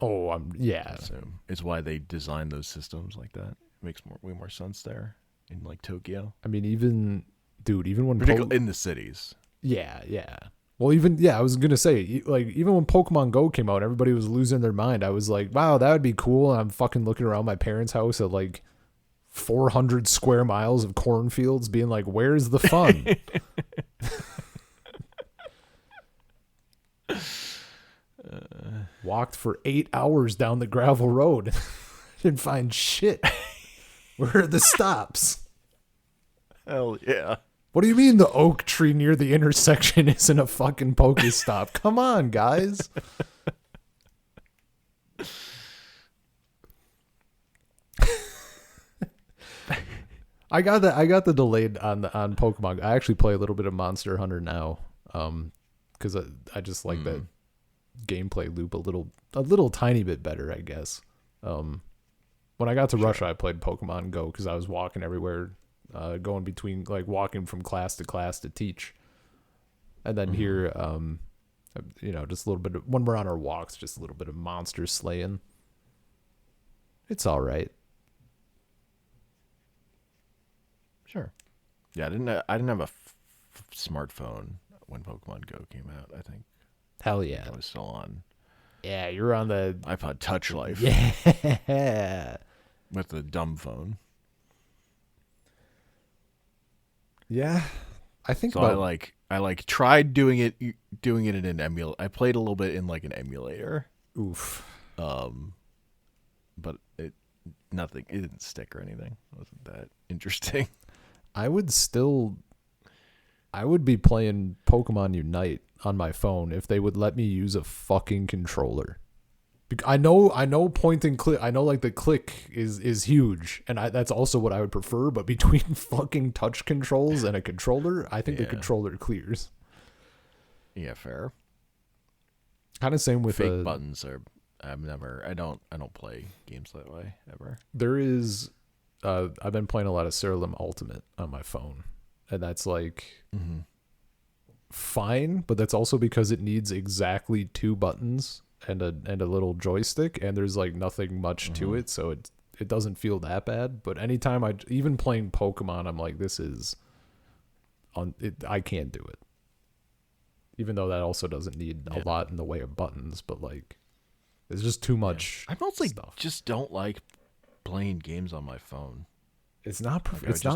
Oh, yeah. I assume it's why they designed those systems like that. It makes way more sense there in like Tokyo. I mean, even when particularly in the cities. Yeah. Well, I was gonna say, like, even when Pokemon Go came out, everybody was losing their mind. I was like, wow, that would be cool. And I'm fucking looking around my parents' house at like 400 square miles of cornfields, being like, where's the fun? Walked for 8 hours down the gravel road. Didn't find shit. Where are the stops? Hell yeah. What do you mean the oak tree near the intersection isn't a fucking Pokestop? Come on, guys. I got the delayed on Pokemon. I actually play a little bit of Monster Hunter now, because I just like that gameplay loop a little tiny bit better, I guess. When I got to Russia, I played Pokemon Go because I was walking everywhere, going between, like, walking from class to teach, and then here, just a little bit of, when we're on our walks, just a little bit of monster slaying. It's all right. Sure. Yeah, I didn't have a smartphone when Pokemon Go came out. I think. Hell yeah. I was still on. Yeah, you're on the iPod Touch Life. Yeah. With the dumb phone. Yeah. I think so. I tried doing it in an emulator. I played a little bit in like an emulator. Oof. But it didn't stick or anything. It wasn't that interesting. I would be playing Pokemon Unite on my phone if they would let me use a fucking controller. I know point and click. I know, like, the click is huge, and that's also what I would prefer. But between fucking touch controls and a controller, I think the controller clears. Yeah, fair. Kind of same with fake buttons are. I don't play games that way ever. There is. I've been playing a lot of Cerulean Ultimate on my phone, and that's like fine, but that's also because it needs exactly 2 buttons and a little joystick, and there's like nothing much to it, so it doesn't feel that bad. But anytime even playing Pokemon, I'm like, this is I can't do it. Even though that also doesn't need a lot in the way of buttons, but like there's just too much. I mostly just don't like playing games on my phone. It's not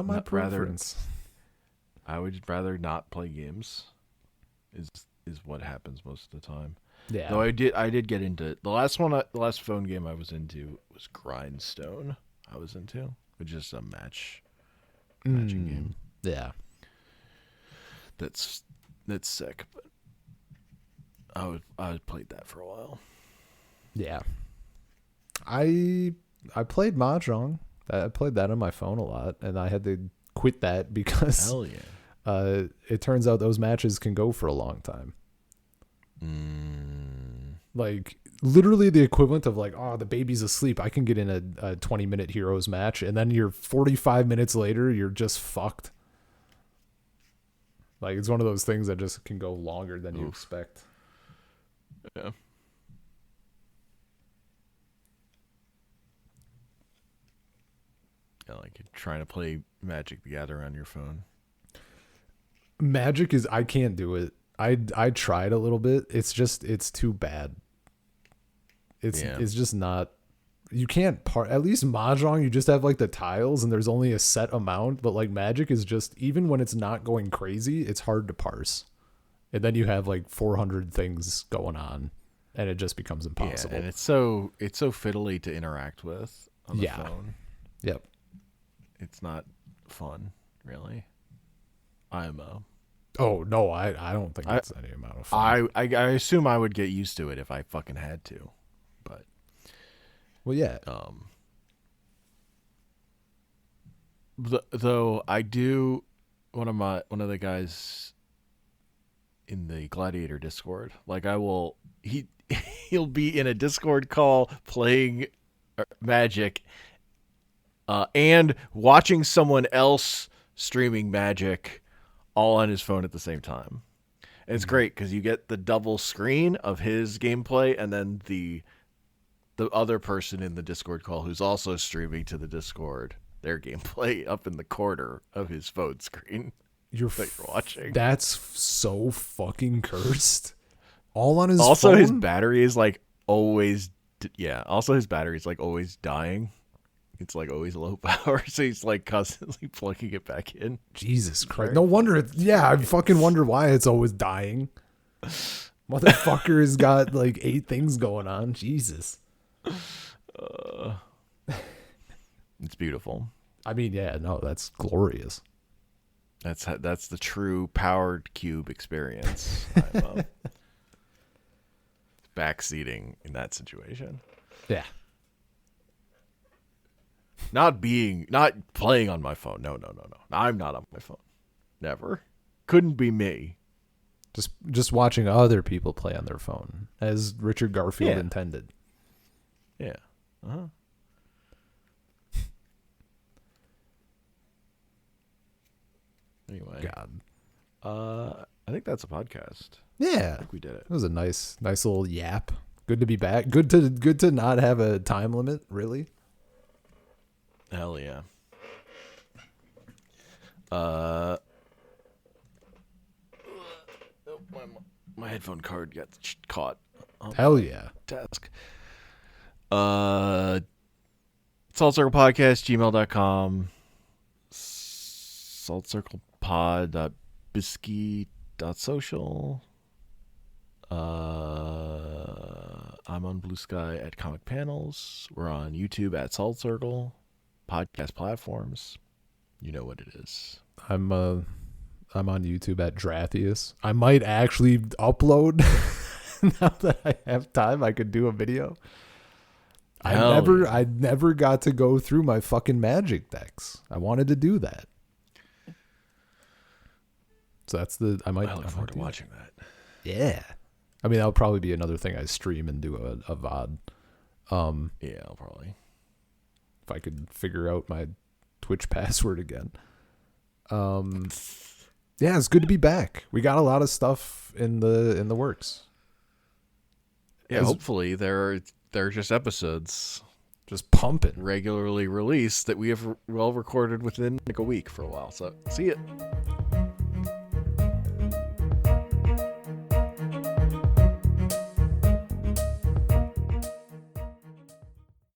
my preference. I would rather not play games. Is what happens most of the time. Yeah. Though I did get into the last phone game I was into was Grindstone. Which is a matching game. Yeah. That's sick, but I played that for a while. Yeah. I played Mahjong. I played that on my phone a lot, and I had to quit that because hell yeah. It turns out those matches can go for a long time. Like literally the equivalent of like, oh, the baby's asleep. I can get in a 20-minute Heroes match, and then you're 45 minutes later, you're just fucked. Like it's one of those things that just can go longer than you Oof. expect. Yeah. Yeah, like you're trying to play Magic the Gathering on your phone. Magic is I can't do it. I tried a little bit. It's too bad. It's just not. You can't at least Mahjong, you just have like the tiles and there's only a set amount, but like Magic is just, even when it's not going crazy, it's hard to parse. And then you have like 400 things going on and it just becomes impossible. Yeah, and it's so fiddly to interact with on the phone. Yep. It's not fun, really. IMO. Oh no, I don't think that's any amount of fun. I assume I would get used to it if I fucking had to, but well, yeah. Though I do, one of the guys in the Gladiator Discord, like he'll be in a Discord call playing Magic, and watching someone else streaming Magic, all on his phone at the same time. And it's great because you get the double screen of his gameplay and then the other person in the Discord call who's also streaming to the Discord, their gameplay up in the corner of his phone screen You're watching. That's so fucking cursed. All on his also, phone? his battery is like always, also his battery is like always dying. It's like always low power, so he's like constantly plugging it back in. Jesus Christ. No wonder I fucking wonder why it's always dying. Motherfucker has got like 8 things going on. Jesus. It's beautiful. I mean, yeah, no, that's glorious. That's the true powered cube experience. I'm backseating in that situation. Yeah. Not playing on my phone. No. I'm not on my phone. Never. Couldn't be me. Just watching other people play on their phone, as Richard Garfield intended. Yeah. Uh-huh. Anyway. God. I think that's a podcast. Yeah. I think we did it. It was a nice little yap. Good to be back. Good to not have a time limit, really. Hell yeah. My headphone cord got caught. Hell yeah. Task. saltcirclepodcast gmail.com, saltcirclepod.bsky.social. I'm on Bluesky at Comic Panels. We're on YouTube at Salt Circle. Podcast platforms. You know what it is. I'm on YouTube at Drathius. I might actually upload now that I have time. I could do a video. I never got to go through my fucking Magic decks. I wanted to do that. So I look forward to watching that. Yeah. I mean, that'll probably be another thing I stream and do a VOD. Yeah, I'll probably. If I could figure out my Twitch password again. Yeah, it's good to be back. We got a lot of stuff in the works. Yeah, hopefully they're just episodes just pumping, regularly released that we have well recorded within like a week for a while. So see it.